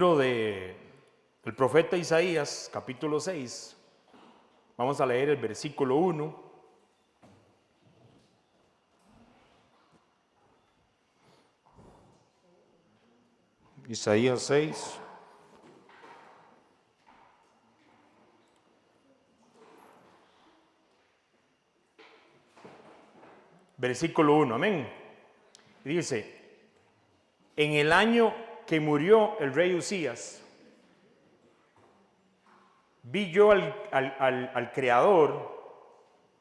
Del profeta Isaías, capítulo 6. Vamos a leer el versículo 1. Isaías 6. Versículo 1, amén. Dice: en el año que murió el rey Usías, vi yo al Creador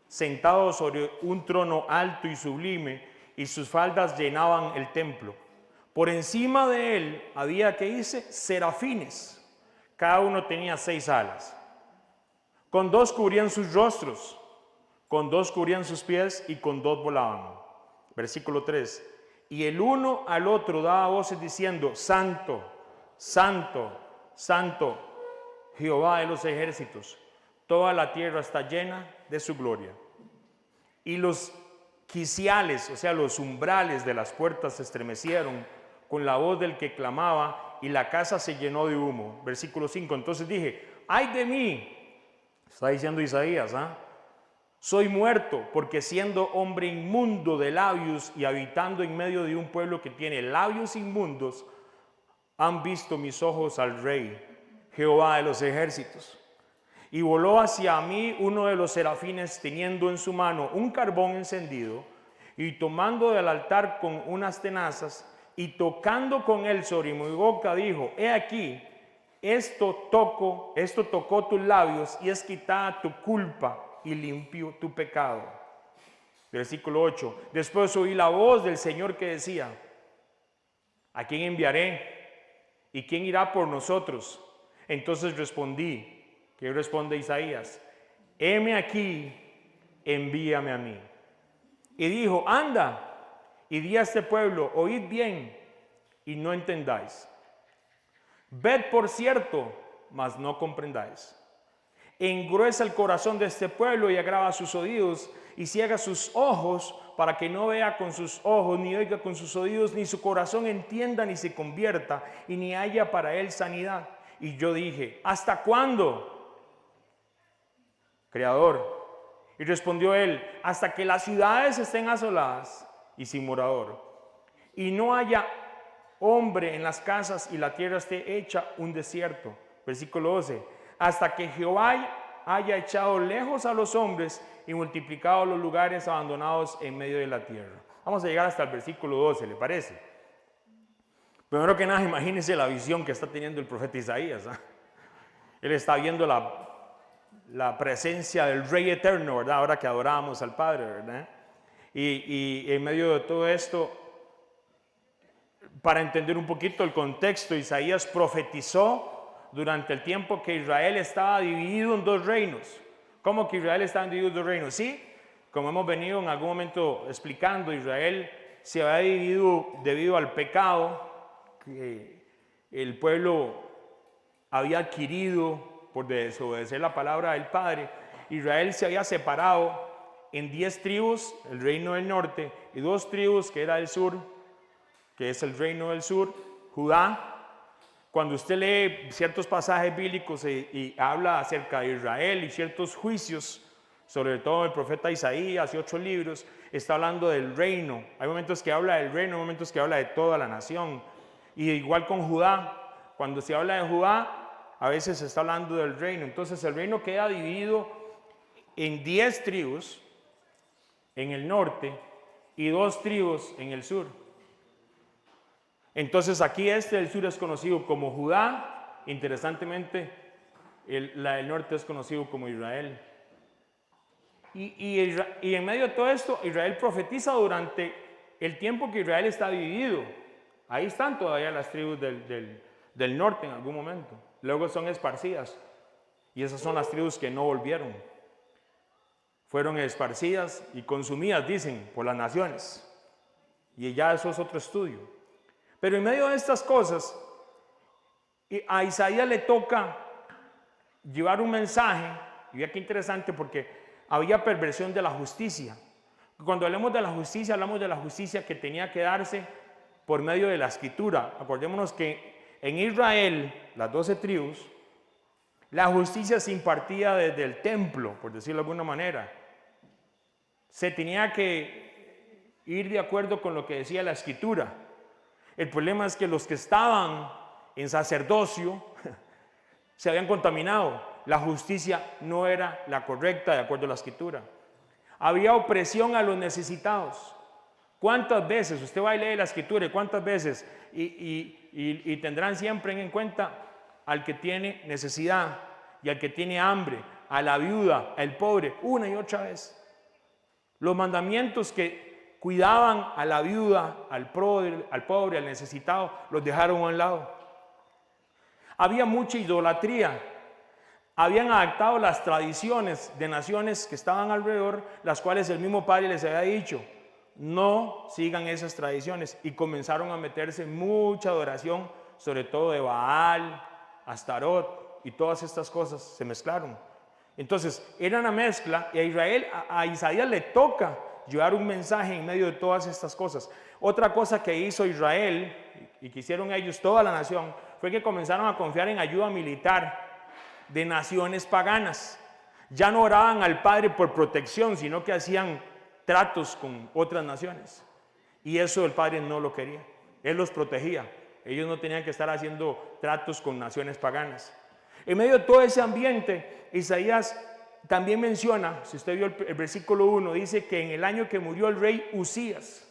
sentado sobre un trono alto y sublime, y sus faldas llenaban el templo. Por encima de él había, ¿qué dice? Serafines. Cada uno tenía 6 alas. Con 2 cubrían sus rostros, con 2 cubrían sus pies y con 2 volaban. Versículo 3. Y el uno al otro daba voces diciendo: Santo, Santo, Santo, Jehová de los ejércitos, toda la tierra está llena de su gloria. Y los quiciales, o sea, los umbrales de las puertas se estremecieron con la voz del que clamaba, y la casa se llenó de humo. Versículo 5. Entonces dije: ay de mí, está diciendo Isaías, soy muerto, porque siendo hombre inmundo de labios y habitando en medio de un pueblo que tiene labios inmundos, han visto mis ojos al Rey, Jehová de los ejércitos. Y voló hacia mí uno de los serafines, teniendo en su mano un carbón encendido, y tomando del altar con unas tenazas, y tocando con él sobre mi boca, dijo: he aquí, esto tocó tus labios, y es quitada tu culpa y limpio tu pecado. Versículo 8. Después oí la voz del Señor que decía: ¿a quién enviaré? ¿Y quién irá por nosotros? Entonces respondí, ¿qué responde Isaías? Heme aquí, envíame a mí. Y dijo: anda y di a este pueblo, oíd bien y no entendáis. Ved por cierto, mas no comprendáis. Engruesa el corazón de este pueblo y agrava sus oídos, y ciega sus ojos, para que no vea con sus ojos, ni oiga con sus oídos, ni su corazón entienda, ni se convierta, y ni haya para él sanidad. Y yo dije: ¿hasta cuándo, Creador? Y respondió él: hasta que las ciudades estén asoladas y sin morador, y no haya hombre en las casas, y la tierra esté hecha un desierto. Versículo 12. Hasta que Jehová haya echado lejos a los hombres y multiplicado los lugares abandonados en medio de la tierra. Vamos a llegar hasta el versículo 12, ¿le parece? Primero que nada, imagínense la visión que está teniendo el profeta Isaías. Él está viendo la presencia del Rey Eterno, ¿verdad? Ahora que adoramos al Padre, ¿verdad? Y en medio de todo esto, para entender un poquito el contexto, Isaías profetizó durante el tiempo que Israel estaba dividido en 2 reinos. ¿Cómo que Israel estaba dividido en 2 reinos? Sí, como hemos venido en algún momento explicando, Israel se había dividido debido al pecado que el pueblo había adquirido por desobedecer la palabra del Padre. Israel se había separado en 10 tribus, el reino del norte, y 2 tribus, que era el sur, que es el reino del sur, Judá. Cuando usted lee ciertos pasajes bíblicos y habla acerca de Israel y ciertos juicios, sobre todo el profeta Isaías y 8 libros, está hablando del reino. Hay momentos que habla del reino, hay momentos que habla de toda la nación. Y igual con Judá, cuando se habla de Judá, a veces se está hablando del reino. Entonces el reino queda dividido en 10 tribus en el norte y 2 tribus en el sur. Entonces aquí del sur es conocido como Judá. Interesantemente, la del norte es conocido como Israel. Y en medio de todo esto, Israel profetiza durante el tiempo que Israel está dividido. Ahí están todavía las tribus del norte en algún momento. Luego son esparcidas. Y esas son las tribus que no volvieron. Fueron esparcidas y consumidas, dicen, por las naciones. Y ya eso es otro estudio. Pero en medio de estas cosas, a Isaías le toca llevar un mensaje. Y vea qué interesante, porque había perversión de la justicia. Cuando hablamos de la justicia, hablamos de la justicia que tenía que darse por medio de la escritura. Acordémonos que en Israel, las 12 tribus, la justicia se impartía desde el templo, por decirlo de alguna manera. Se tenía que ir de acuerdo con lo que decía la Escritura. El problema es que los que estaban en sacerdocio se habían contaminado. La justicia no era la correcta de acuerdo a la Escritura. Había opresión a los necesitados. ¿Cuántas veces usted va y lee la Escritura y cuántas veces? Y tendrán siempre en cuenta al que tiene necesidad y al que tiene hambre, a la viuda, al pobre, una y otra vez. Los mandamientos que cuidaban a la viuda, al pobre, al necesitado, los dejaron a un lado. Había mucha idolatría. Habían adaptado las tradiciones de naciones que estaban alrededor, las cuales el mismo Padre les había dicho, no sigan esas tradiciones, y comenzaron a meterse mucha adoración, sobre todo de Baal, Astarot, y todas estas cosas se mezclaron. Entonces era una mezcla, y a Israel, a Isaías le toca llevar un mensaje en medio de todas estas cosas. Otra cosa que hizo Israel, y que hicieron ellos, toda la nación, fue que comenzaron a confiar en ayuda militar de naciones paganas. Ya no oraban al Padre por protección, sino que hacían tratos con otras naciones. Y eso el Padre no lo quería. Él los protegía. Ellos no tenían que estar haciendo tratos con naciones paganas. En medio de todo ese ambiente, Isaías también menciona, si usted vio el versículo 1, dice que en el año que murió el rey Uzías.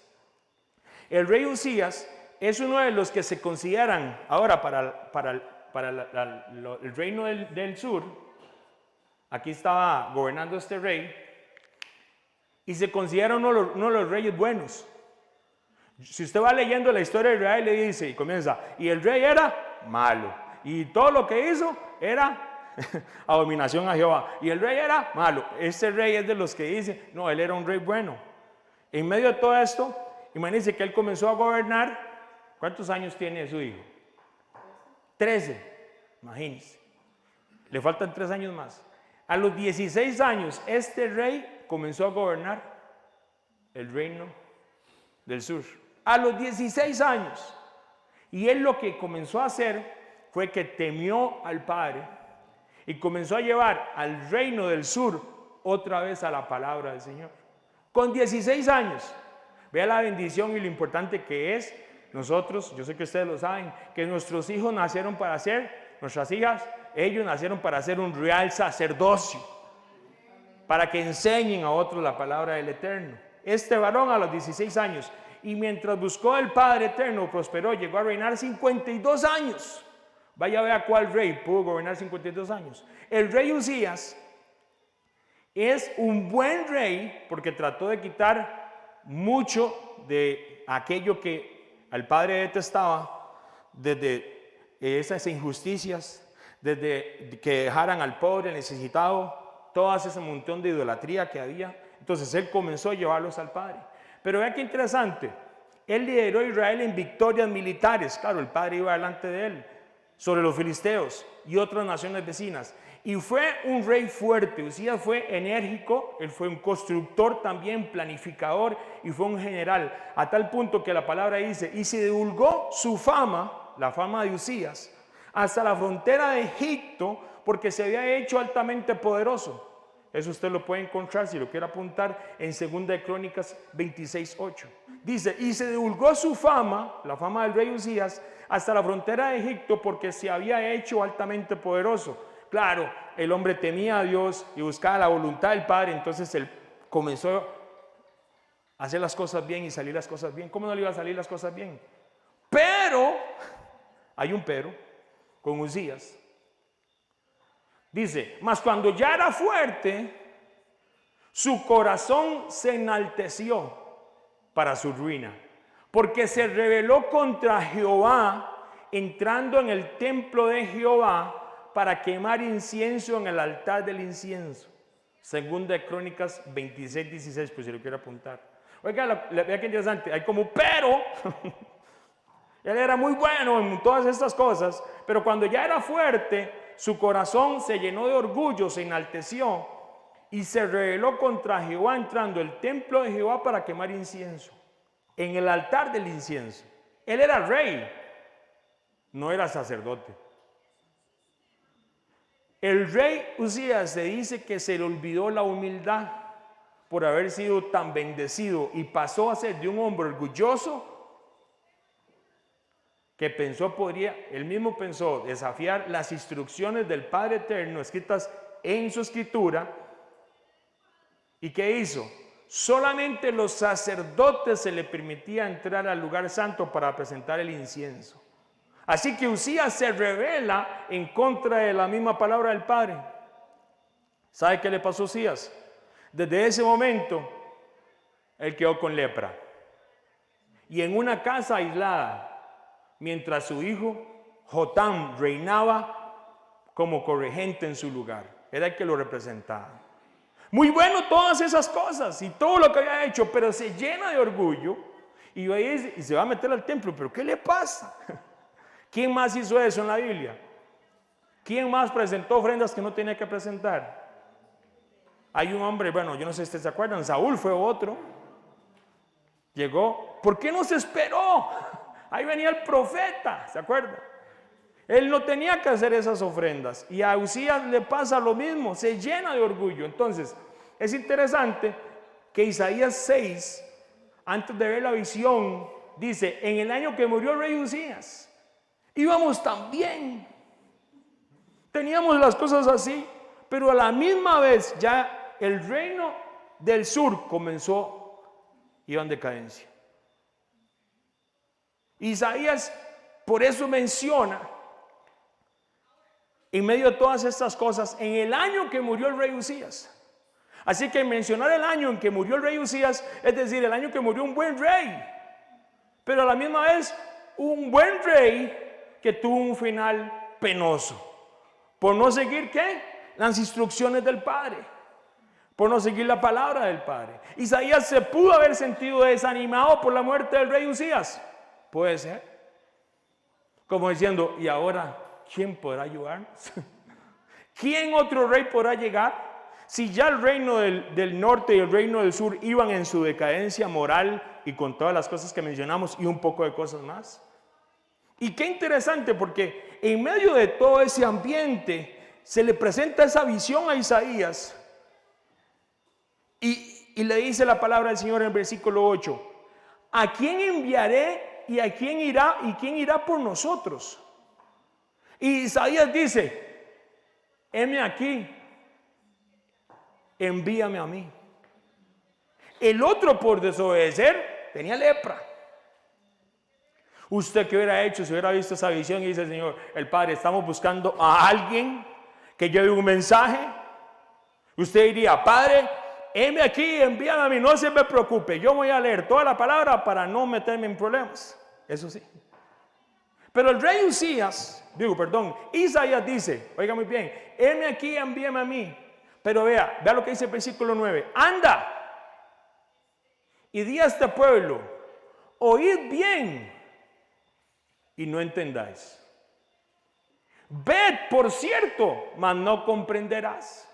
El rey Uzías es uno de los que se consideran ahora para el reino del sur. Aquí estaba gobernando este rey y se considera uno de los reyes buenos. Si usted va leyendo la historia de Israel, le dice y comienza, y el rey era malo y todo lo que hizo era abominación a Jehová, y el rey era malo. Este rey es de los que dice, no, él era un rey bueno. En medio de todo esto, imagínense que él comenzó a gobernar. ¿Cuántos años tiene su hijo? 13, imagínense. Le faltan 3 años más. A los 16 años, este rey comenzó a gobernar el reino del sur. A los 16 años. Y él lo que comenzó a hacer fue que temió al Padre y comenzó a llevar al reino del sur otra vez a la palabra del Señor. Con 16 años. Vea la bendición y lo importante que es. Nosotros, yo sé que ustedes lo saben, que nuestros hijos nacieron para ser, nuestras hijas, ellos nacieron para ser un real sacerdocio, para que enseñen a otros la palabra del Eterno. Este varón a los 16 años, y mientras buscó el Padre Eterno, prosperó, llegó a reinar 52 años. Vaya a ver a cuál rey pudo gobernar 52 años. El rey Uzías es un buen rey porque trató de quitar mucho de aquello que al Padre detestaba, desde esas injusticias, desde que dejaran al pobre, al necesitado, todo ese montón de idolatría que había. Entonces él comenzó a llevarlos al Padre. Pero vea qué interesante, él lideró a Israel en victorias militares. Claro, el Padre iba delante de él, sobre los filisteos y otras naciones vecinas. Y fue un rey fuerte. Uzías fue enérgico, él fue un constructor también, planificador, y fue un general, a tal punto que la palabra dice, y se divulgó su fama, la fama de Uzías, hasta la frontera de Egipto, porque se había hecho altamente poderoso. Eso usted lo puede encontrar, si lo quiere apuntar, en 2 de Crónicas 26:8. Dice, y se divulgó su fama, la fama del rey Uzías, hasta la frontera de Egipto, porque se había hecho altamente poderoso. Claro, el hombre temía a Dios y buscaba la voluntad del Padre, entonces él comenzó a hacer las cosas bien y salir las cosas bien. ¿Cómo no le iba a salir las cosas bien? Pero, hay un pero, con Uzías. Dice, mas cuando ya era fuerte, su corazón se enalteció para su ruina, porque se rebeló contra Jehová, entrando en el templo de Jehová, para quemar incienso en el altar del incienso. 2 de Crónicas 26:16, pues si lo quiere apuntar. Oiga, vea qué interesante, hay como pero. Él era muy bueno en todas estas cosas, pero cuando ya era fuerte, su corazón se llenó de orgullo, se enalteció y se rebeló contra Jehová, entrando al templo de Jehová para quemar incienso en el altar del incienso. Él era rey. no era sacerdote. El rey Uzías se dice que se le olvidó la humildad por haber sido tan bendecido y pasó a ser de un hombre orgulloso que él mismo pensó desafiar las instrucciones del Padre Eterno escritas en su escritura. ¿Y qué hizo? Solamente los sacerdotes se le permitía entrar al lugar santo para presentar el incienso. Así que Uzías se rebela en contra de la misma palabra del Padre. ¿Sabe qué le pasó a Uzías? Desde ese momento, él quedó con lepra. Y en una casa aislada, mientras su hijo Jotam reinaba como corregente en su lugar. Era el que lo representaba. Muy bueno todas esas cosas y todo lo que había hecho, pero se llena de orgullo y se va a meter al templo. ¿Pero qué le pasa? ¿Quién más hizo eso en la Biblia? ¿Quién más presentó ofrendas que no tenía que presentar? Hay un hombre, bueno, yo no sé si ustedes se acuerdan, Saúl fue otro. Llegó, ¿por qué no se esperó? Ahí venía el profeta, ¿se acuerdan? Él no tenía que hacer esas ofrendas y a Uzías le pasa lo mismo, se llena de orgullo. Entonces, es interesante que Isaías 6, antes de ver la visión, dice, en el año que murió el rey Uzías, íbamos tan bien, teníamos las cosas así, pero a la misma vez ya el reino del sur iba en decadencia. Isaías por eso menciona, en medio de todas estas cosas, en el año que murió el rey Uzías. Así que mencionar el año en que murió el rey Uzías, es decir, el año que murió un buen rey, pero a la misma vez un buen rey que tuvo un final penoso, por no seguir ¿qué? Las instrucciones del Padre, por no seguir la palabra del Padre. Isaías se pudo haber sentido desanimado por la muerte del rey Uzías, puede ser, como diciendo, ¿y ahora quién podrá ayudarnos? ¿Quién otro rey podrá llegar? Si ya el reino del norte y el reino del sur iban en su decadencia moral y con todas las cosas que mencionamos y un poco de cosas más. Y qué interesante, porque en medio de todo ese ambiente se le presenta esa visión a Isaías y le dice la palabra del Señor en el versículo 8: ¿a quién enviaré y a quién irá y quién irá por nosotros? Y Isaías dice: heme aquí, envíame a mí. El otro, por desobedecer, tenía lepra. ¿Usted qué hubiera hecho si hubiera visto esa visión y dice el Señor, el Padre, estamos buscando a alguien que lleve un mensaje? Usted diría: Padre, heme aquí, envíame a mí, no se me preocupe, yo voy a leer toda la palabra para no meterme en problemas. Eso sí. Pero el rey Isaías dice, oiga muy bien, heme aquí, envíame a mí. Pero vea lo que dice el versículo 9: anda y di a este pueblo, oíd bien y no entendáis. Ved, por cierto, mas no comprenderás.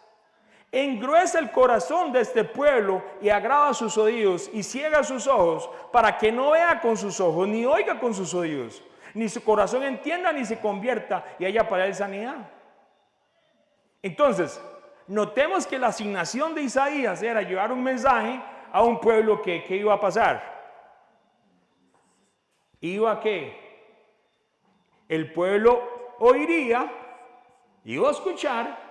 Engruesa el corazón de este pueblo y agrava sus oídos y ciega sus ojos, para que no vea con sus ojos, ni oiga con sus oídos, ni su corazón entienda, ni se convierta y haya para él sanidad. Entonces, notemos que la asignación de Isaías era llevar un mensaje a un pueblo que ¿qué iba a pasar? ¿Iba a qué? El pueblo oiría, iba a escuchar,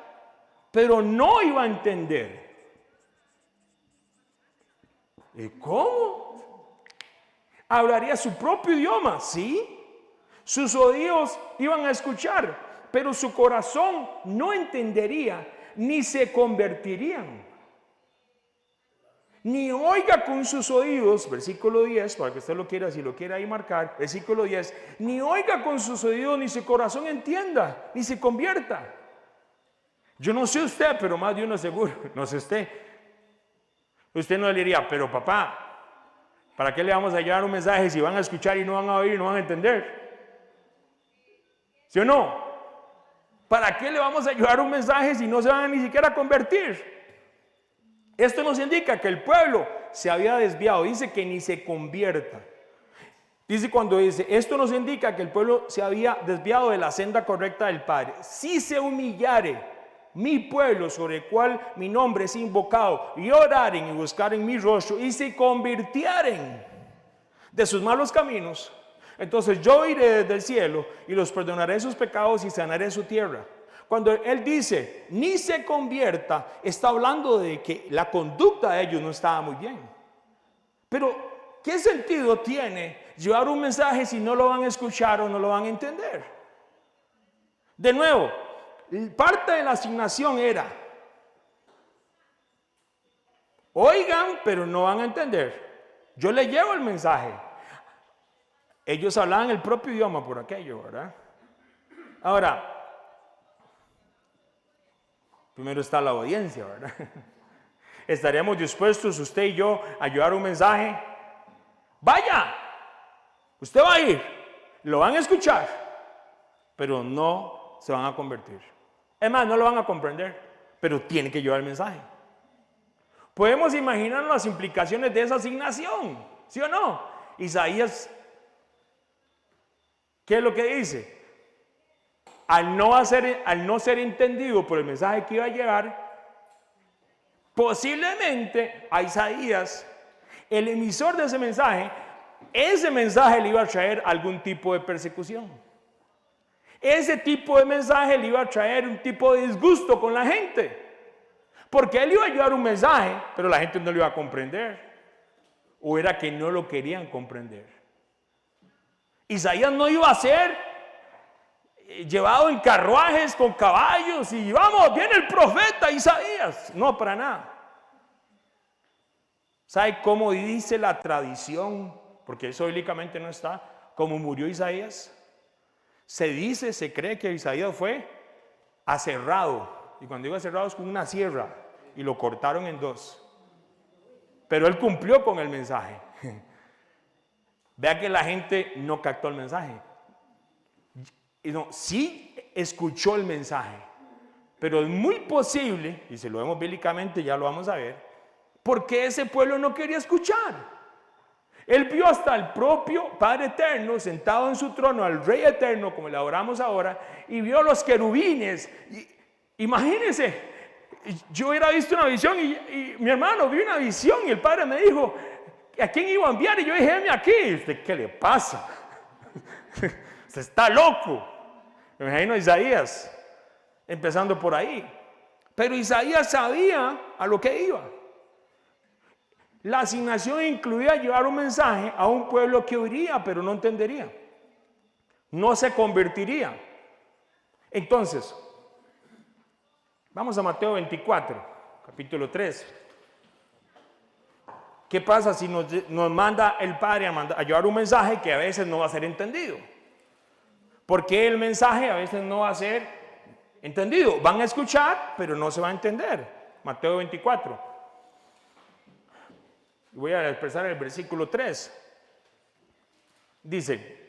pero no iba a entender. ¿Y cómo? Hablaría su propio idioma, ¿sí? Sus oídos iban a escuchar, pero su corazón no entendería, ni se convertirían. Ni oiga con sus oídos, versículo 10, para que usted lo quiera, si lo quiere ahí marcar, versículo 10, ni oiga con sus oídos, ni su corazón entienda, ni se convierta. Yo no sé usted, pero más de uno seguro, no sé usted. Usted no le diría, pero papá, ¿para qué le vamos a llevar un mensaje si van a escuchar y no van a oír y no van a entender? ¿Sí o no? ¿Para qué le vamos a llevar un mensaje si no se van a ni siquiera a convertir? Esto nos indica que el pueblo se había desviado, dice que ni se convierta. Cuando dice, esto nos indica que el pueblo se había desviado de la senda correcta del Padre. Si se humillare mi pueblo sobre el cual mi nombre es invocado, y oraren y buscaren mi rostro, y se convirtieren de sus malos caminos, entonces yo iré desde el cielo y los perdonaré sus pecados y sanaré su tierra. Cuando él dice, ni se convierta, está hablando de que la conducta de ellos no estaba muy bien. Pero ¿qué sentido tiene llevar un mensaje si no lo van a escuchar o no lo van a entender? De nuevo, parte de la asignación era, oigan, pero no van a entender. Yo les llevo el mensaje. Ellos hablaban el propio idioma por aquello, ¿verdad? Ahora, primero está la audiencia, ¿verdad? ¿Estaríamos dispuestos, usted y yo, a llevar un mensaje? Vaya, usted va a ir, lo van a escuchar, pero no se van a convertir. Es más, no lo van a comprender, pero tiene que llevar el mensaje. Podemos imaginar las implicaciones de esa asignación, ¿sí o no? Isaías, ¿qué es lo que dice? Al no ser entendido por el mensaje que iba a llevar, posiblemente a Isaías, el emisor de ese mensaje le iba a traer algún tipo de persecución. Ese tipo de mensaje le iba a traer un tipo de disgusto con la gente. Porque él iba a llevar un mensaje, pero la gente no lo iba a comprender. O era que no lo querían comprender. Isaías no iba a ser llevado en carruajes con caballos y vamos, viene el profeta Isaías. No, para nada. ¿Sabe cómo dice la tradición? Porque eso bíblicamente no está. ¿Cómo murió Isaías? Se cree que Isaías fue aserrado. Y cuando digo aserrado es con una sierra. Y lo cortaron en dos. Pero él cumplió con el mensaje. Vea que la gente no captó el mensaje. No, sí escuchó el mensaje. Pero es muy posible, y si lo vemos bíblicamente ya lo vamos a ver, porque ese pueblo no quería escuchar. Él vio hasta el propio Padre Eterno sentado en su trono, al Rey Eterno, como le adoramos ahora, y vio los querubines. Imagínense, yo hubiera visto una visión y mi hermano vio una visión y el Padre me dijo, ¿a quién iba a enviar? Y yo dije, heme aquí. ¿Usted qué le pasa? Usted está loco. Me imagino a Isaías, empezando por ahí. Pero Isaías sabía a lo que iba. La asignación incluía llevar un mensaje a un pueblo que oiría, pero no entendería. No se convertiría. Entonces, vamos a Mateo 24, capítulo 3. ¿Qué pasa si nos manda el Padre a llevar un mensaje que a veces no va a ser entendido? ¿Por qué el mensaje a veces no va a ser entendido? Van a escuchar, pero no se va a entender. Mateo 24. Voy a expresar el versículo 3. Dice,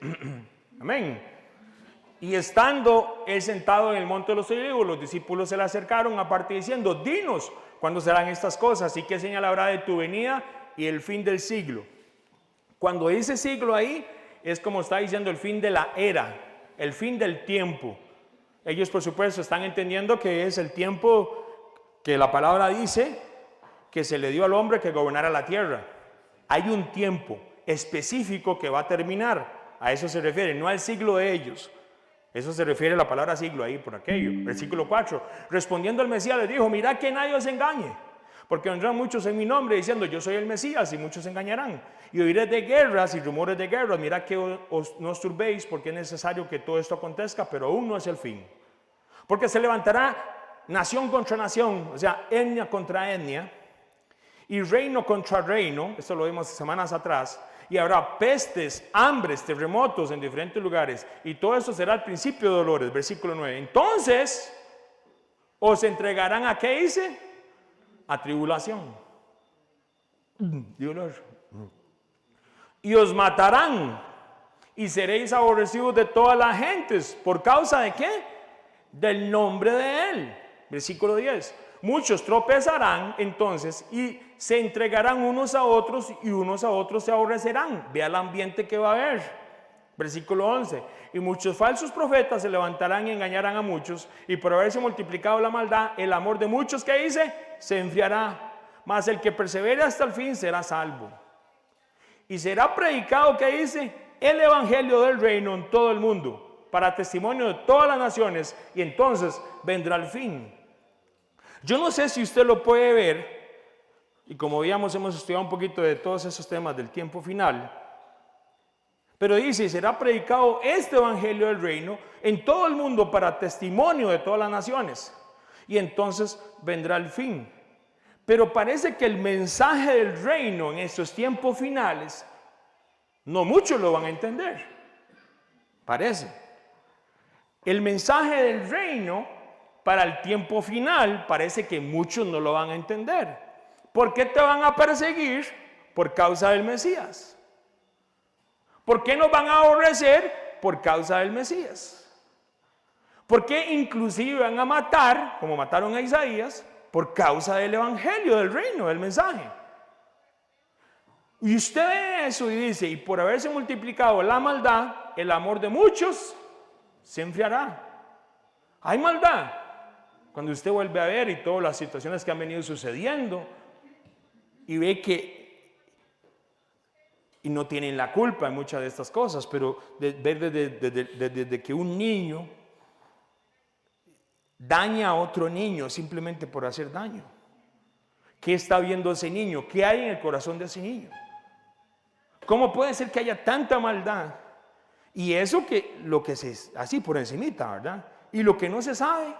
amén. Y estando él sentado en el monte de los olivos, los discípulos se le acercaron aparte diciendo, dinos, ¿cuándo serán estas cosas? ¿Y qué señal habrá de tu venida y el fin del siglo? Cuando dice siglo ahí, es como está diciendo el fin de la era, el fin del tiempo. Ellos, por supuesto, están entendiendo que es el tiempo que la palabra dice que se le dio al hombre que gobernara la tierra. Hay un tiempo específico que va a terminar. A eso se refiere, no al siglo de ellos. Eso se refiere a la palabra siglo ahí por aquello. Versículo 4. Respondiendo el Mesías les dijo, mirad que nadie os engañe. Porque vendrán muchos en mi nombre diciendo, yo soy el Mesías, y muchos se engañarán. Y oiréis de guerras y rumores de guerras. Mirad que no os turbéis, porque es necesario que todo esto acontezca, pero aún no es el fin. Porque se levantará nación contra nación, o sea, etnia contra etnia, y reino contra reino, esto lo vimos semanas atrás, y habrá pestes, hambres, terremotos en diferentes lugares, y todo eso será el principio de dolores. Versículo 9. Entonces, os entregarán a ¿qué dice? A tribulación. Y os matarán, y seréis aborrecidos de todas las gentes. ¿Por causa de qué? Del nombre de él. Versículo 10. muchos tropezarán entonces y se entregarán unos a otros y unos a otros se aborrecerán. Vea el ambiente que va a haber. Versículo 11. Y muchos falsos profetas se levantarán y engañarán a muchos, y por haberse multiplicado la maldad, el amor de muchos, que dice, se enfriará. Mas el que persevere hasta el fin será salvo. Y será predicado, que dice, el evangelio del reino en todo el mundo, para testimonio de todas las naciones, y entonces vendrá el fin. Yo no sé si usted lo puede ver, y como veíamos hemos estudiado un poquito de todos esos temas del tiempo final, pero dice, será predicado este evangelio del reino en todo el mundo para testimonio de todas las naciones, y entonces vendrá el fin. Pero parece que el mensaje del reino en estos tiempos finales, no muchos lo van a entender. Parece. El mensaje del reino para el tiempo final parece que muchos no lo van a entender. ¿Por qué te van a perseguir? Por causa del Mesías. ¿Por qué nos van a aborrecer? Por causa del Mesías. ¿Por qué inclusive van a matar, como mataron a Isaías? Por causa del evangelio, del reino, del mensaje. Y usted ve eso y dice, y por haberse multiplicado la maldad, el amor de muchos se enfriará. Hay maldad. Cuando usted vuelve a ver y todas las situaciones que han venido sucediendo y ve que, y no tienen la culpa en muchas de estas cosas, pero ver desde que un niño daña a otro niño simplemente por hacer daño. ¿Qué está viendo ese niño? ¿Qué hay en el corazón de ese niño? ¿Cómo puede ser que haya tanta maldad? Y eso que lo que se, así por encimita, ¿verdad? Y lo que no se sabe.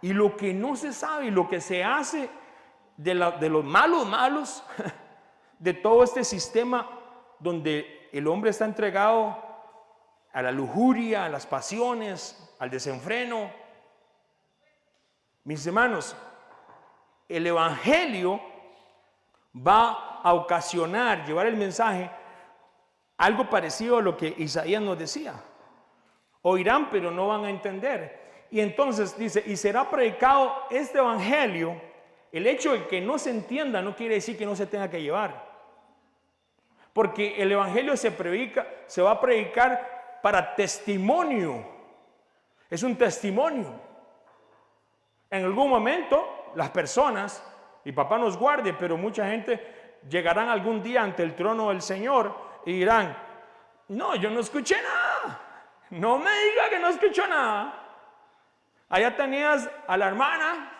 Y lo que no se sabe, y lo que se hace de los malos, de todo este sistema donde el hombre está entregado a la lujuria, a las pasiones, al desenfreno. Mis hermanos, el evangelio va a ocasionar, llevar el mensaje, algo parecido a lo que Isaías nos decía. Oirán, pero no van a entender. Y entonces dice, y será predicado este evangelio. El hecho de que no se entienda no quiere decir que no se tenga que llevar. Porque el evangelio se va a predicar para testimonio. Es un testimonio. En algún momento las personas, y papá nos guarde, pero mucha gente llegarán algún día ante el trono del Señor y dirán, no, yo no escuché nada. No me diga que no escuchó nada. Allá tenías a la hermana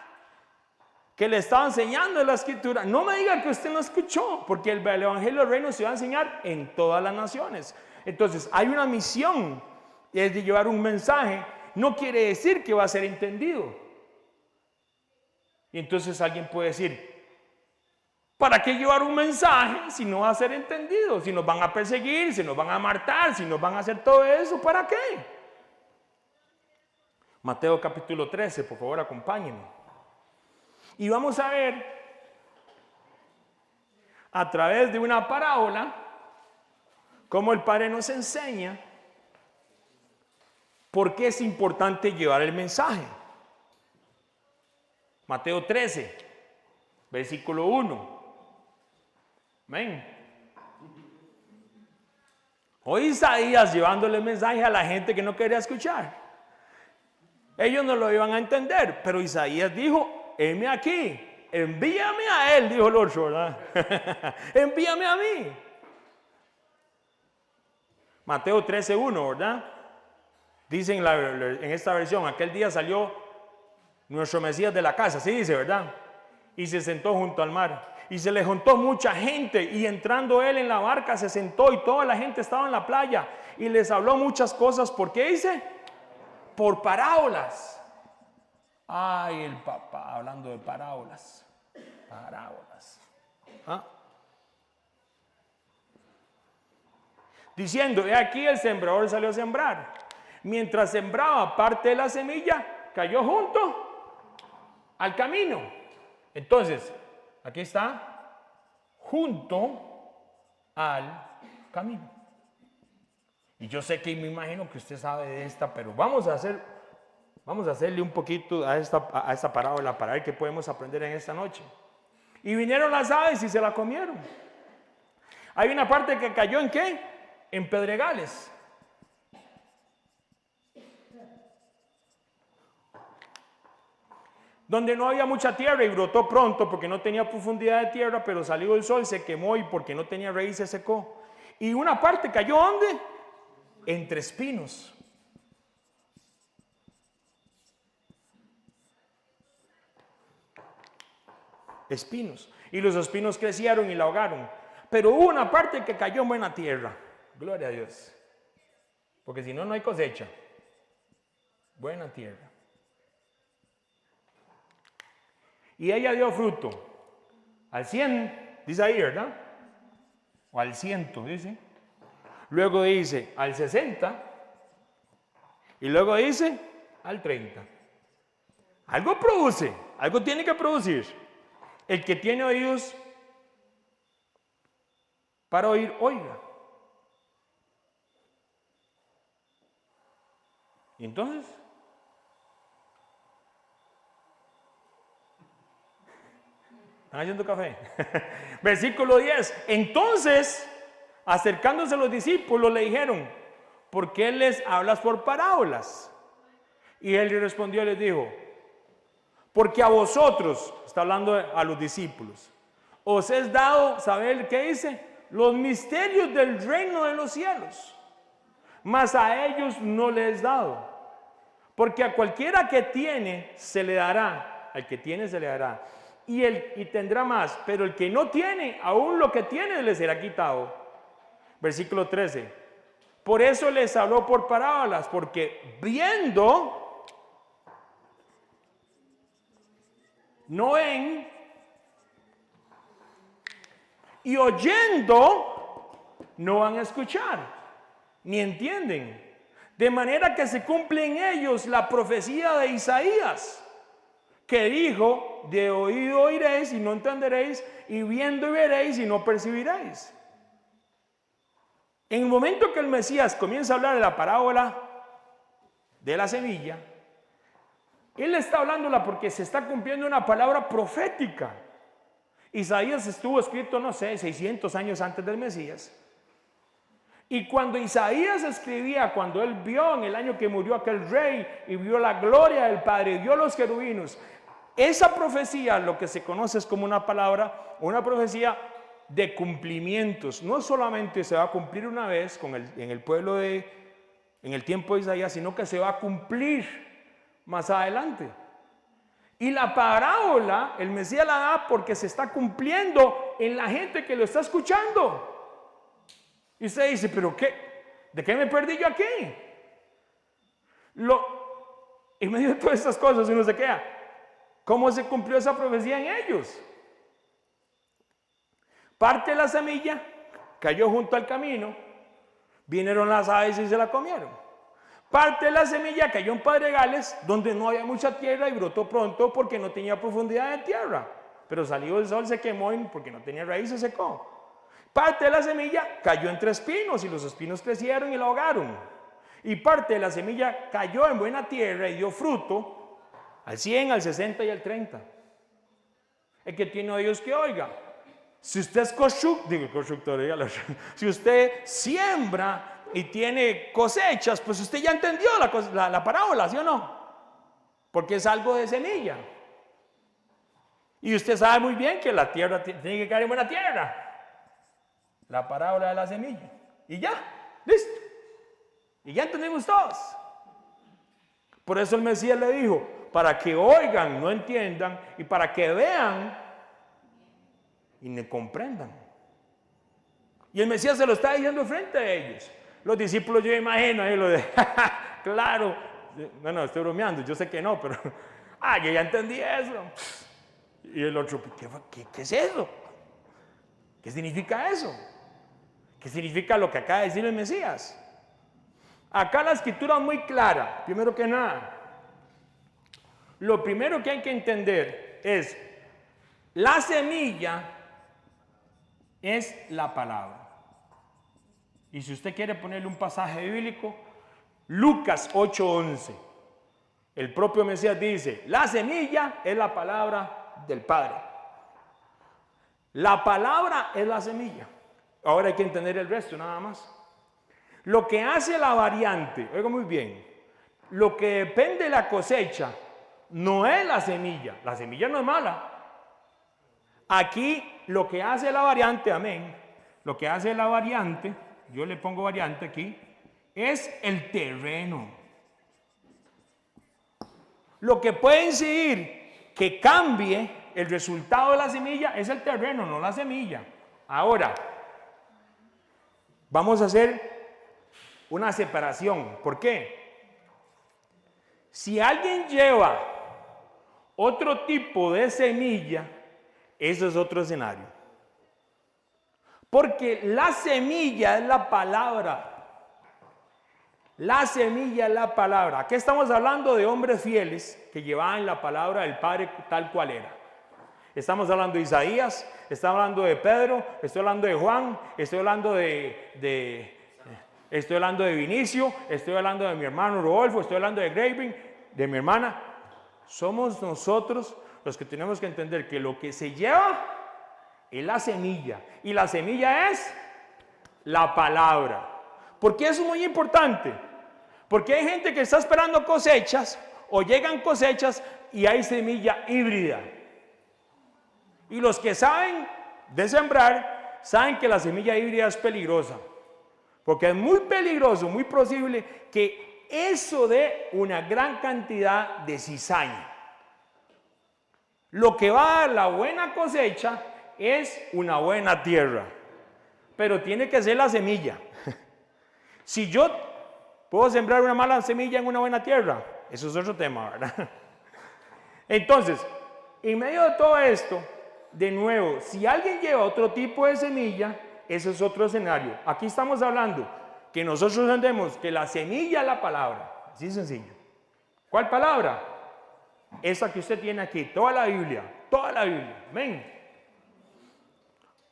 que le estaba enseñando la escritura. No me diga que usted no escuchó, porque el evangelio del reino se va a enseñar en todas las naciones. Entonces hay una misión, es de llevar un mensaje. No quiere decir que va a ser entendido. Y entonces alguien puede decir, ¿para qué llevar un mensaje si no va a ser entendido? Si nos van a perseguir, si nos van a matar, si nos van a hacer todo eso, ¿para qué? Mateo capítulo 13, por favor, acompáñenme. Y vamos a ver a través de una parábola cómo el Padre nos enseña por qué es importante llevar el mensaje. Mateo 13, versículo 1. Amén. Hoy Isaías llevándole el mensaje a la gente que no quería escuchar. Ellos no lo iban a entender, pero Isaías dijo, heme aquí, envíame a él, dijo el otro, ¿verdad? Envíame a mí. Mateo 13:1, ¿verdad? Dice en esta versión, aquel día salió nuestro Mesías de la casa, así dice, ¿verdad? Y se sentó junto al mar. Y se le juntó mucha gente, y entrando él en la barca se sentó, y toda la gente estaba en la playa, y les habló muchas cosas. ¿Por qué dice? Por parábolas. Ay, el papá hablando de parábolas. Parábolas. ¿Ah? Diciendo, he aquí el sembrador salió a sembrar. Mientras sembraba, parte de la semilla cayó junto al camino. Entonces, aquí está, junto al camino. Y yo sé que me imagino que usted sabe de esta, pero vamos a hacer Vamos a hacerle un poquito a esta parábola para ver qué podemos aprender en esta noche. Y vinieron las aves y se la comieron. Hay una parte que cayó ¿en qué? En pedregales. Donde no había mucha tierra y brotó pronto porque no tenía profundidad de tierra, pero salió el sol, se quemó y porque no tenía raíz se secó. Y una parte cayó ¿dónde? Entre espinos. Espinos. Y los espinos crecieron y la ahogaron. Pero hubo una parte que cayó en buena tierra. Gloria a Dios. Porque si no, no hay cosecha. Buena tierra. Y ella dio fruto. Al 100, dice ahí, ¿verdad? O al 100, dice. Luego dice al 60. Y luego dice al 30. Algo produce. Algo tiene que producir. El que tiene oídos para oír, oiga. ¿Y entonces? ¿Están haciendo café? Versículo 10. Entonces, acercándose los discípulos, le dijeron, ¿por qué les hablas por parábolas? Y él le respondió y les dijo, porque a vosotros, está hablando a los discípulos, os es dado saber, ¿qué dice? Los misterios del reino de los cielos, mas a ellos no les es dado. Porque a cualquiera que tiene, se le dará, al que tiene se le dará, y tendrá más, pero el que no tiene, aún lo que tiene le será quitado. Versículo 13. Por eso les habló por parábolas, porque viendo, no ven, y oyendo, no van a escuchar, ni entienden. De manera que se cumple en ellos la profecía de Isaías, que dijo, de oído oiréis y no entenderéis, y viendo y veréis y no percibiréis. En el momento que el Mesías comienza a hablar de la parábola de la semilla, él está hablándola porque se está cumpliendo una palabra profética. Isaías estuvo escrito, no sé, 600 años antes del Mesías. Y cuando Isaías escribía, cuando él vio en el año que murió aquel rey y vio la gloria del Padre, vio los querubines, esa profecía, lo que se conoce es como una palabra, una profecía de cumplimientos. No solamente se va a cumplir una vez en el pueblo en el tiempo de Isaías, sino que se va a cumplir más adelante. Y la parábola, el Mesías la da porque se está cumpliendo en la gente que lo está escuchando. Y usted dice, ¿pero qué? ¿De qué me perdí yo aquí? En medio de todas estas cosas uno se queda, ¿cómo se cumplió esa profecía en ellos? Parte de la semilla cayó junto al camino, vinieron las aves y se la comieron. Parte de la semilla cayó en pedregales, donde no había mucha tierra y brotó pronto porque no tenía profundidad de tierra. Pero salió el sol, se quemó y porque no tenía raíz se secó. Parte de la semilla cayó entre espinos y los espinos crecieron y la ahogaron. Y parte de la semilla cayó en buena tierra y dio fruto al 100, al 60 y al 30. El que tiene oídos que oiga. Si usted es constructor, si usted siembra y tiene cosechas, pues usted ya entendió la parábola, ¿sí o no? Porque es algo de semilla. Y usted sabe muy bien que la tierra tiene que caer en buena tierra. La parábola de la semilla. Y ya, listo. Y ya entendimos todos. Por eso el Mesías le dijo, para que oigan, no entiendan, y para que vean y me comprendan. Y el Mesías se lo está diciendo frente a ellos. Los discípulos, yo imagino, ahí lo de, claro, no, estoy bromeando, yo sé que no, pero, yo ya entendí eso. Y el otro, ¿qué es eso? ¿Qué significa eso? ¿Qué significa lo que acaba de decir el Mesías? Acá la escritura es muy clara. Primero que nada, lo primero que hay que entender es, la semilla es la palabra. Y si usted quiere ponerle un pasaje bíblico, Lucas 8:11. El propio Mesías dice, la semilla es la palabra del Padre. La palabra es la semilla. Ahora hay que entender el resto nada más. Lo que hace la variante, oiga muy bien, lo que depende de la cosecha no es la semilla no es mala. Aquí lo que hace la variante, amén, lo que hace la variante, yo le pongo variante aquí, es el terreno. Lo que puede incidir que cambie el resultado de la semilla es el terreno, no la semilla. Ahora, vamos a hacer una separación. ¿Por qué? Si alguien lleva otro tipo de semilla, eso es otro escenario. Porque la semilla es la palabra. La semilla es la palabra. Aquí estamos hablando de hombres fieles que llevaban la palabra del Padre tal cual era. Estamos hablando de Isaías, estamos hablando de Pedro, estoy hablando de Juan, estoy hablando de Vinicio, estoy hablando de mi hermano Rodolfo, estoy hablando de Graving, de mi hermana. Somos nosotros los que tenemos que entender que lo que se lleva es la semilla. Y la semilla es la palabra. ¿Por qué eso es muy importante? Porque hay gente que está esperando cosechas o llegan cosechas y hay semilla híbrida. Y los que saben de sembrar saben que la semilla híbrida es peligrosa. Porque es muy peligroso, muy posible que eso dé una gran cantidad de cizaña. Lo que va a dar la buena cosecha es una buena tierra. Pero tiene que ser la semilla. Si yo puedo sembrar una mala semilla en una buena tierra, eso es otro tema, ¿verdad? Entonces, en medio de todo esto, de nuevo, si alguien lleva otro tipo de semilla, ese es otro escenario. Aquí estamos hablando que nosotros entendemos que la semilla es la palabra. Así sencillo. ¿Cuál palabra? Esa que usted tiene aquí, toda la Biblia. Amén.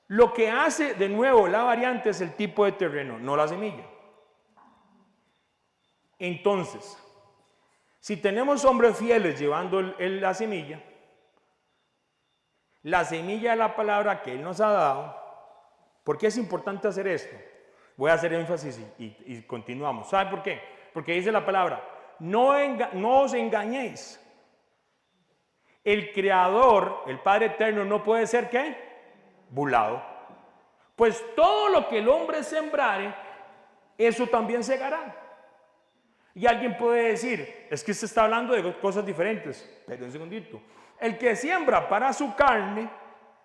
Lo que hace de nuevo la variante es el tipo de terreno, no la semilla. Entonces, si tenemos hombres fieles llevando la semilla es la palabra que Él nos ha dado. ¿Por qué es importante hacer esto? Voy a hacer énfasis y continuamos. ¿Sabe por qué? Porque dice la palabra, no os engañéis. El Creador, el Padre Eterno, no puede ser ¿qué? Burlado. Pues todo lo que el hombre sembrare, eso también segará. Y alguien puede decir, es que se está hablando de cosas diferentes. Pero un segundito. El que siembra para su carne,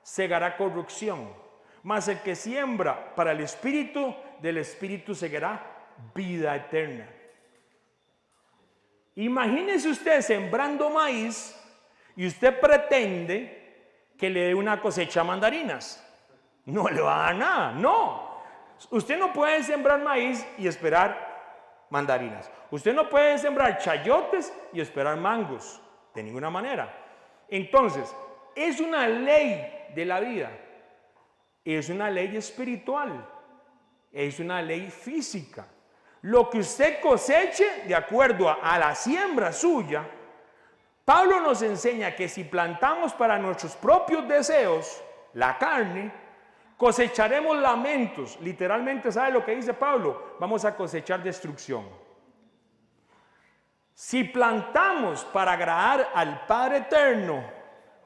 segará corrupción. Mas el que siembra para el Espíritu, del Espíritu segará vida eterna. Imagínese usted sembrando maíz y usted pretende que le dé una cosecha de mandarinas. No le va a dar nada, no. Usted no puede sembrar maíz y esperar mandarinas. Usted no puede sembrar chayotes y esperar mangos, de ninguna manera. Entonces, es una ley de la vida, es una ley espiritual, es una ley física. Lo que usted coseche de acuerdo a la siembra suya, Pablo nos enseña que si plantamos para nuestros propios deseos, la carne, cosecharemos lamentos. Literalmente, ¿sabe lo que dice Pablo? Vamos a cosechar destrucción. Si plantamos para agradar al Padre Eterno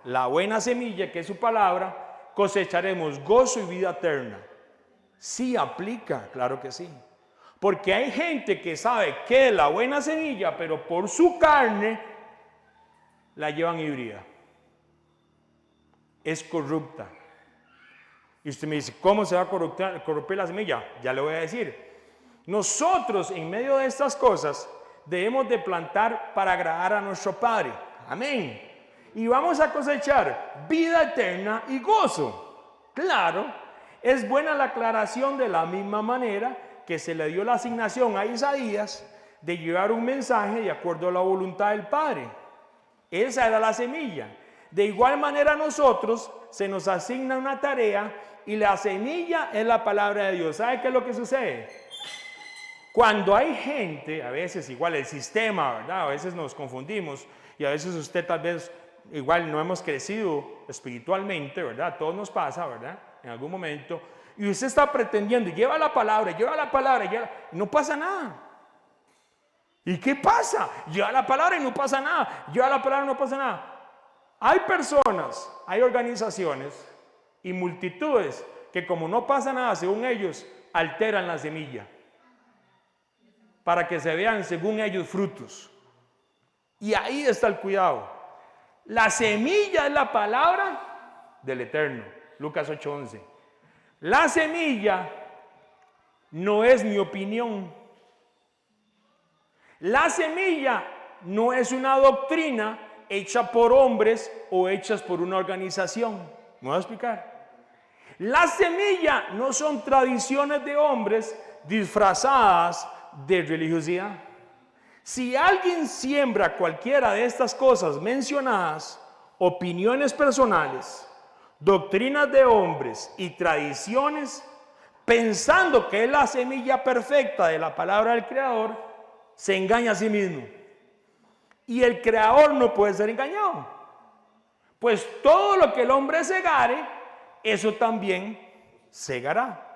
la buena semilla que es su palabra, cosecharemos gozo y vida eterna. Sí aplica, claro que sí. Porque hay gente que sabe que es la buena semilla, pero por su carne la llevan híbrida. Es corrupta. Y usted me dice, ¿cómo se va a corromper la semilla? Ya le voy a decir. Nosotros, en medio de estas cosas, debemos de plantar para agradar a nuestro Padre. Amén. Y vamos a cosechar vida eterna y gozo. Claro, es buena la aclaración de la misma manera que se le dio la asignación a Isaías de llevar un mensaje de acuerdo a la voluntad del Padre. Esa era la semilla. De igual manera a nosotros se nos asigna una tarea y la semilla es la palabra de Dios. ¿Sabe qué es lo que sucede? Cuando hay gente, a veces igual el sistema, ¿verdad? A veces nos confundimos y a veces usted tal vez igual no hemos crecido espiritualmente, ¿verdad? Todo nos pasa, ¿verdad? En algún momento. Y usted está pretendiendo, lleva la palabra, y no pasa nada. ¿Y qué pasa? Lleva la palabra y no pasa nada. Lleva la palabra y no pasa nada. Hay personas, hay organizaciones y multitudes que como no pasa nada, según ellos, alteran la semilla para que se vean, según ellos, frutos. Y ahí está el cuidado. La semilla es la palabra del Eterno. Lucas 8:11. La semilla no es mi opinión. La semilla no es una doctrina hecha por hombres o hechas por una organización. ¿Me voy a explicar? La semilla no son tradiciones de hombres disfrazadas de religiosidad. Si alguien siembra cualquiera de estas cosas mencionadas, opiniones personales, doctrinas de hombres y tradiciones, pensando que es la semilla perfecta de la palabra del Creador, se engaña a sí mismo. Y el Creador no puede ser engañado. Pues todo lo que el hombre segare, eso también segará.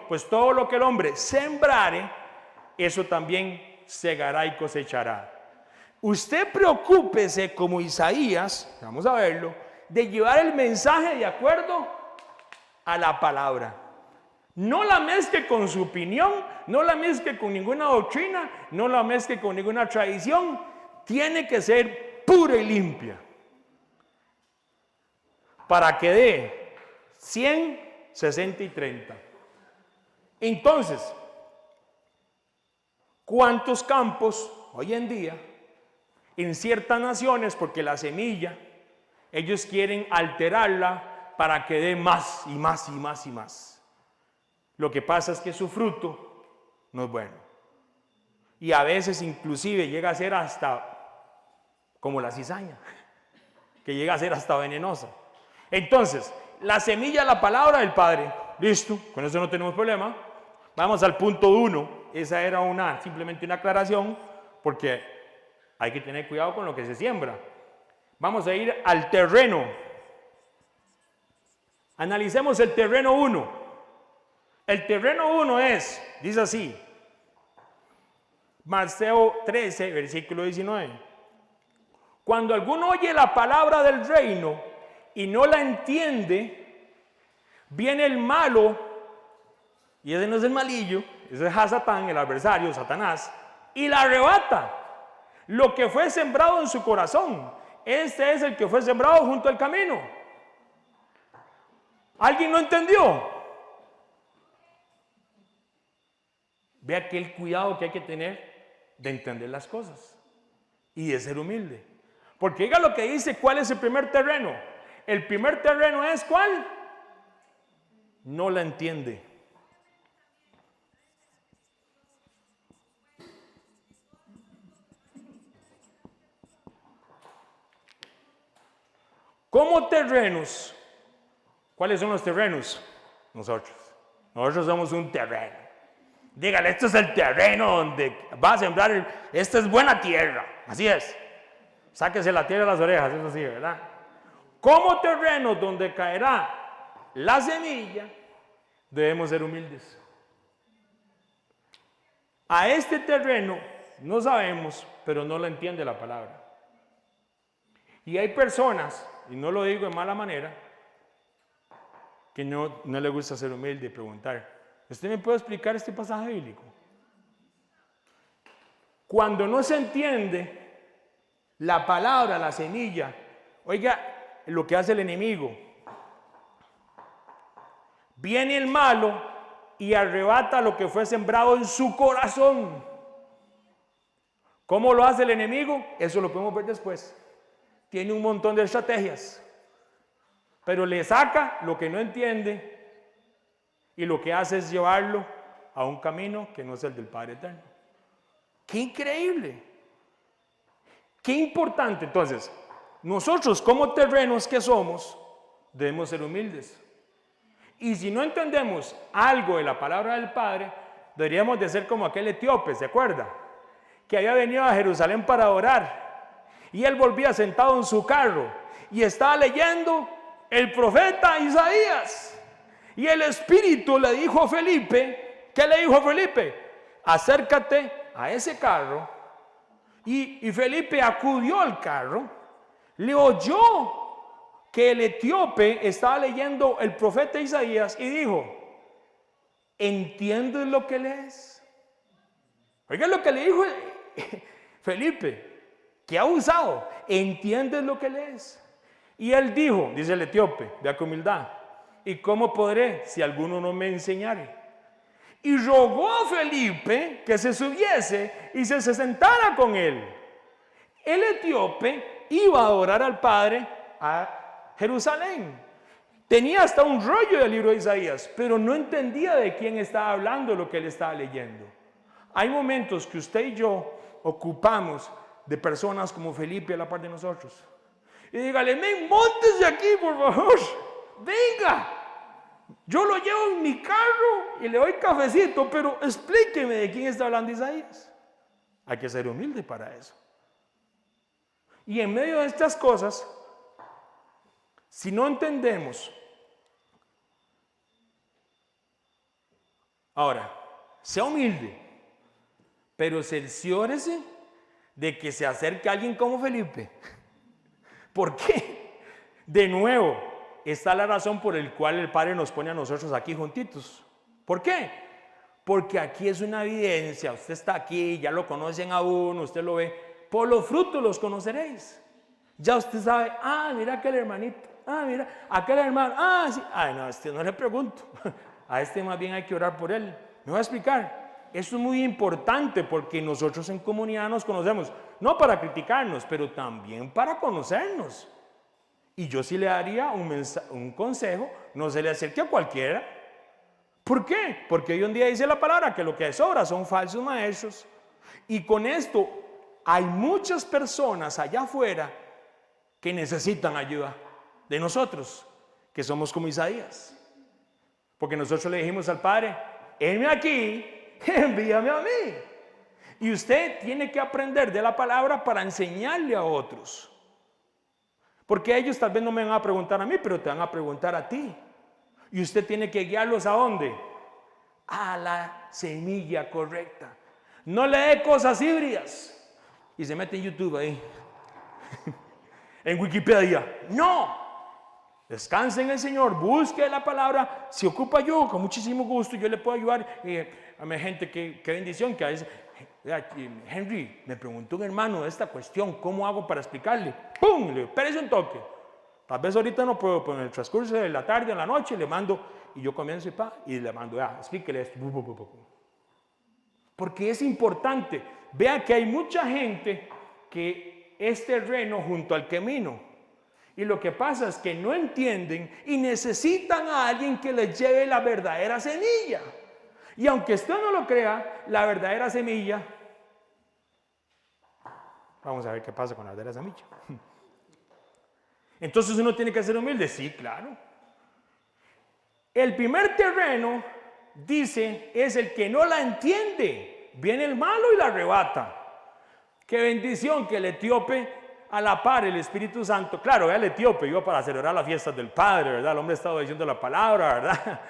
Pues todo lo que el hombre sembrare, eso también segará y cosechará. Usted preocúpese como Isaías, vamos a verlo, de llevar el mensaje de acuerdo a la palabra. No la mezcle con su opinión, no la mezcle con ninguna doctrina, no la mezcle con ninguna tradición. Tiene que ser pura y limpia para que dé 100, 60 y 30. Entonces, ¿cuántos campos hoy en día en ciertas naciones, porque la semilla, ellos quieren alterarla para que dé más y más y más y más? Lo que pasa es que su fruto no es bueno. Y a veces inclusive llega a ser hasta como la cizaña, que llega a ser hasta venenosa. Entonces, la semilla es la palabra del Padre. Listo, con eso no tenemos problema. Vamos al punto 1. Esa era simplemente una aclaración, porque hay que tener cuidado con lo que se siembra. Vamos a ir al terreno. Analicemos el terreno 1. El terreno 1 dice así, Mateo 13, versículo 19. Cuando alguno oye la palabra del reino y no la entiende, viene el malo, y ese no es el malillo, ese es Hasatán, el adversario, Satanás, y la arrebata. Lo que fue sembrado en su corazón, este es el que fue sembrado junto al camino. ¿Alguien no entendió? Vea aquel cuidado que hay que tener de entender las cosas y de ser humilde. Porque diga lo que dice, ¿cuál es el primer terreno? El primer terreno es ¿cuál? No la entiende. Como terrenos, ¿cuáles son los terrenos? Nosotros somos un terreno. Dígale, esto es el terreno donde va a sembrar, esta es buena tierra, así es. Sáquese la tierra de las orejas, eso sí, ¿verdad? Como terreno donde caerá la semilla, debemos ser humildes. A este terreno no sabemos, pero no lo entiende la palabra. Y hay personas, y no lo digo de mala manera, que no le gusta ser humilde y preguntar, ¿usted me puede explicar este pasaje bíblico? Cuando no se entiende la palabra, la semilla, oiga lo que hace el enemigo. Viene el malo y arrebata lo que fue sembrado en su corazón. ¿Cómo lo hace el enemigo? Eso lo podemos ver después. Tiene un montón de estrategias, pero le saca lo que no entiende y lo que hace es llevarlo a un camino que no es el del Padre Eterno. ¡Qué increíble! ¡Qué importante! Entonces, nosotros como terrenos que somos, debemos ser humildes. Y si no entendemos algo de la palabra del Padre, Deberíamos de ser como aquel etíope, ¿se acuerda? Que había venido a Jerusalén para orar. Y él volvía sentado en su carro y estaba leyendo el profeta Isaías. Y el Espíritu le dijo a Felipe, ¿qué le dijo a Felipe? Acércate a ese carro. Y Felipe acudió al carro, le oyó que el etíope estaba leyendo el profeta Isaías y dijo, ¿entiendes lo que lees? Oiga lo que le dijo Felipe, que ha usado, ¿entiendes lo que lees? Y él dijo, dice el etíope, vea qué humildad, ¿y cómo podré si alguno no me enseñare? Y rogó a Felipe que se subiese y se sentara con él. El etíope iba a adorar al Padre a Jerusalén. Tenía hasta un rollo del libro de Isaías, pero no entendía de quién estaba hablando lo que él estaba leyendo. Hay momentos que usted y yo ocupamos de personas como Felipe a la par de nosotros. Y dígale, móntese aquí, por favor. Venga. Yo lo llevo en mi carro y le doy cafecito, pero explíqueme de quién está hablando Isaías. Hay que ser humilde para eso. Y en medio de estas cosas, si no entendemos, ahora, sea humilde, pero cerciórese de que se acerque a alguien como Felipe. ¿Por qué? De nuevo, está la razón por la cual el Padre nos pone a nosotros aquí juntitos. ¿Por qué? Porque aquí es una evidencia. Usted está aquí, ya lo conocen a uno, usted lo ve. Por los frutos los conoceréis. Ya usted sabe, mira aquel hermanito, mira aquel hermano, sí. No, a este no le pregunto. A este más bien hay que orar por él. Me voy a explicar. Esto es muy importante porque nosotros en comunidad nos conocemos, no para criticarnos, pero también para conocernos. Y yo sí le daría un consejo, no se le acerque a cualquiera. ¿Por qué? Porque hoy en día dice la palabra que lo que sobra son falsos maestros. Y con esto hay muchas personas allá afuera que necesitan ayuda de nosotros, que somos como Isaías. Porque nosotros le dijimos al Padre, heme aquí, envíame a mí. Y usted tiene que aprender de la palabra para enseñarle a otros. Porque ellos tal vez no me van a preguntar a mí, pero te van a preguntar a ti. Y usted tiene que guiarlos ¿a dónde? A la semilla correcta. No le dé cosas híbridas. Y se mete en YouTube ahí. En Wikipedia. No. Descanse en el Señor. Busque la palabra. Si ocupa yo, con muchísimo gusto, yo le puedo ayudar. A mi gente, qué bendición que a veces... Henry, me preguntó un hermano de esta cuestión, ¿cómo hago para explicarle? ¡Pum! Le digo, espérese un toque. Tal vez ahorita no puedo, pero en el transcurso de la tarde, en la noche, le mando, y yo comienzo y le mando, explíquele esto. Porque es importante. Vea que hay mucha gente que es terreno junto al camino. Y lo que pasa es que no entienden y necesitan a alguien que les lleve la verdadera semilla. Y aunque usted no lo crea, la verdadera semilla... Vamos a ver qué pasa con la verdadera semilla. Entonces uno tiene que ser humilde. Sí, claro. El primer terreno, dice, es el que no la entiende. Viene el malo y la arrebata. Qué bendición que el etíope, a la par el Espíritu Santo, claro, el etíope iba para celebrar las fiestas del Padre, ¿verdad? El hombre estaba diciendo la palabra, ¿verdad?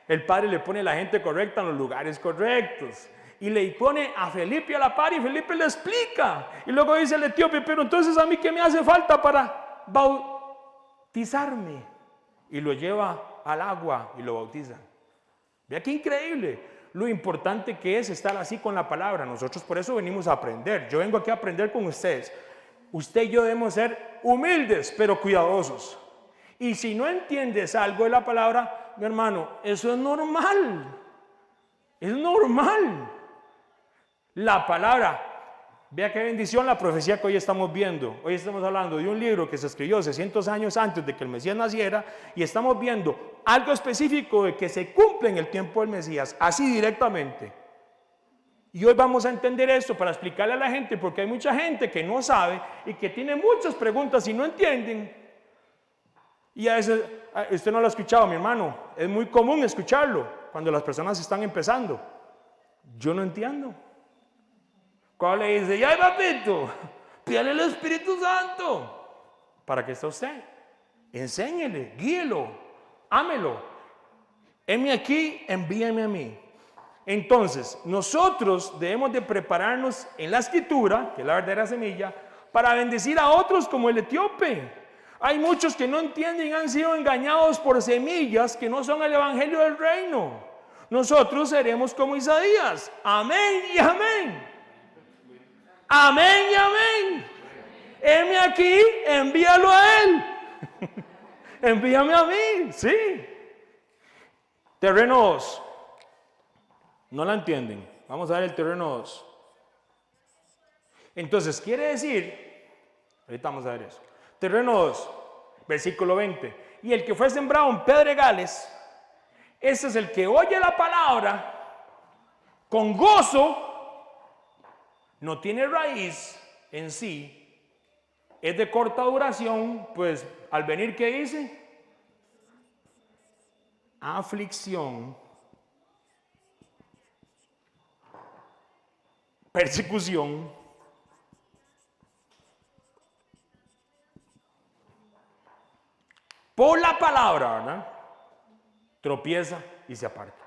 El Padre le pone a la gente correcta en los lugares correctos. Y le pone a Felipe a la par y Felipe le explica. Y luego dice el etíope, pero entonces a mí ¿qué me hace falta para bautizarme? Y lo lleva al agua y lo bautiza. Vea qué increíble lo importante que es estar así con la palabra. Nosotros por eso venimos a aprender. Yo vengo aquí a aprender con ustedes. Usted y yo debemos ser humildes, pero cuidadosos. Y si no entiendes algo de la palabra, mi hermano, eso es normal. Es normal. La palabra, vea qué bendición la profecía que hoy estamos viendo. Hoy estamos hablando de un libro que se escribió 600 años antes de que el Mesías naciera y estamos viendo algo específico de que se cumple en el tiempo del Mesías, así directamente. Y hoy vamos a entender esto para explicarle a la gente, porque hay mucha gente que no sabe y que tiene muchas preguntas y no entienden. Y a veces, usted no lo ha escuchado, mi hermano, es muy común escucharlo cuando las personas están empezando. Yo no entiendo. Cuando le dice, ya papito, pídale al Espíritu Santo. ¿Para qué está usted? Enséñele, guíelo, ámelo. Heme aquí, envíame a mí. Entonces, nosotros debemos de prepararnos en la Escritura, que es la verdadera semilla, para bendecir a otros como el etíope. Hay muchos que no entienden y han sido engañados por semillas que no son el evangelio del reino. Nosotros seremos como Isaías. Amén y amén. Amén y amén. Heme aquí, envíalo a él. Envíame a mí, sí. Terreno 2. No la entienden. Vamos a ver el terreno 2. Entonces, quiere decir, ahorita vamos a ver eso. Terreno 2, versículo 20. Y el que fue sembrado en pedregales, ese es el que oye la palabra con gozo, no tiene raíz en sí, es de corta duración, pues al venir, ¿qué dice? Aflicción, persecución, por la palabra, ¿verdad? Tropieza y se aparta.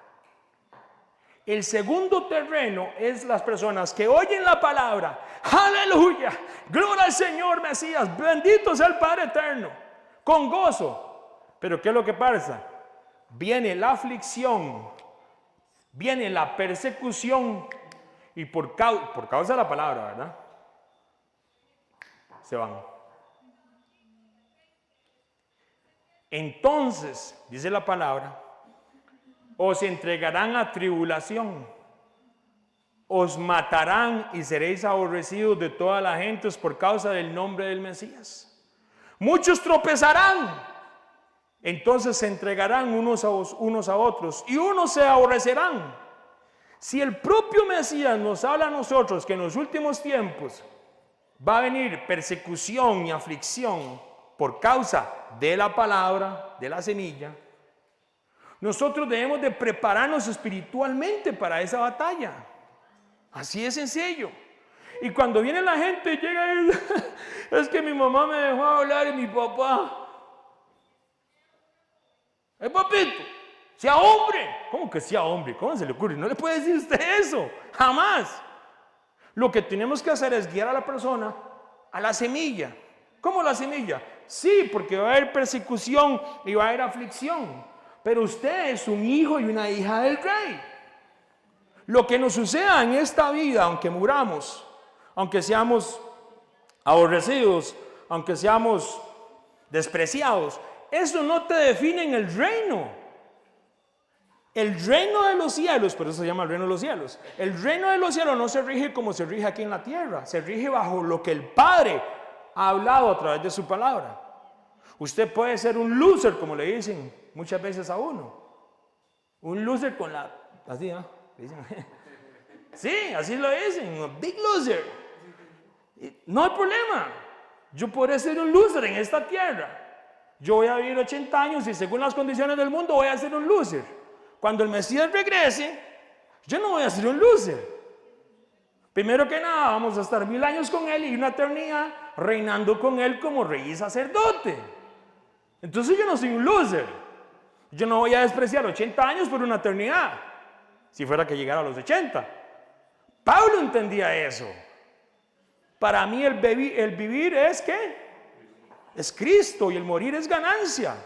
El segundo terreno es las personas que oyen la palabra. Aleluya, gloria al Señor Mesías, bendito sea el Padre eterno, con gozo. Pero ¿qué es lo que pasa? Viene la aflicción, viene la persecución y por causa de la palabra, ¿verdad? Se van. Entonces, dice la palabra, os entregarán a tribulación, os matarán y seréis aborrecidos de todas las gentes por causa del nombre del Mesías. Muchos tropezarán, entonces se entregarán unos a otros y unos se aborrecerán. Si el propio Mesías nos habla a nosotros que en los últimos tiempos va a venir persecución y aflicción por causa de la palabra, de la semilla, nosotros debemos de prepararnos espiritualmente para esa batalla. Así de sencillo. Y cuando viene la gente y llega y dice, es que mi mamá me dejó hablar y mi papá. Papito, sea hombre. ¿Cómo que sea hombre? ¿Cómo se le ocurre? No le puede decir usted eso. Jamás. Lo que tenemos que hacer es guiar a la persona a la semilla. ¿Cómo la semilla? Sí, porque va a haber persecución y va a haber aflicción. Pero usted es un hijo y una hija del Rey. Lo que nos suceda en esta vida, aunque muramos, aunque seamos aborrecidos, aunque seamos despreciados, eso no te define en el reino. El reino de los cielos, por eso se llama el reino de los cielos. El reino de los cielos no se rige como se rige aquí en la tierra. Se rige bajo lo que el Padre ha hablado a través de su palabra. Usted puede ser un loser, como le dicen muchas veces a uno. Un loser con la... Así, ¿no? Sí, así lo dicen. Un big loser. No hay problema. Yo podré ser un loser en esta tierra. Yo voy a vivir 80 años y según las condiciones del mundo voy a ser un loser. Cuando el Mesías regrese, yo no voy a ser un loser. Primero que nada, vamos a estar 1000 años con Él y una eternidad reinando con Él como rey y sacerdote. Entonces yo no soy un loser. Yo no voy a despreciar 80 años por una eternidad, si fuera que llegara a los 80. Pablo entendía eso. Para mí el vivir es ¿qué? Es Cristo y el morir es ganancia.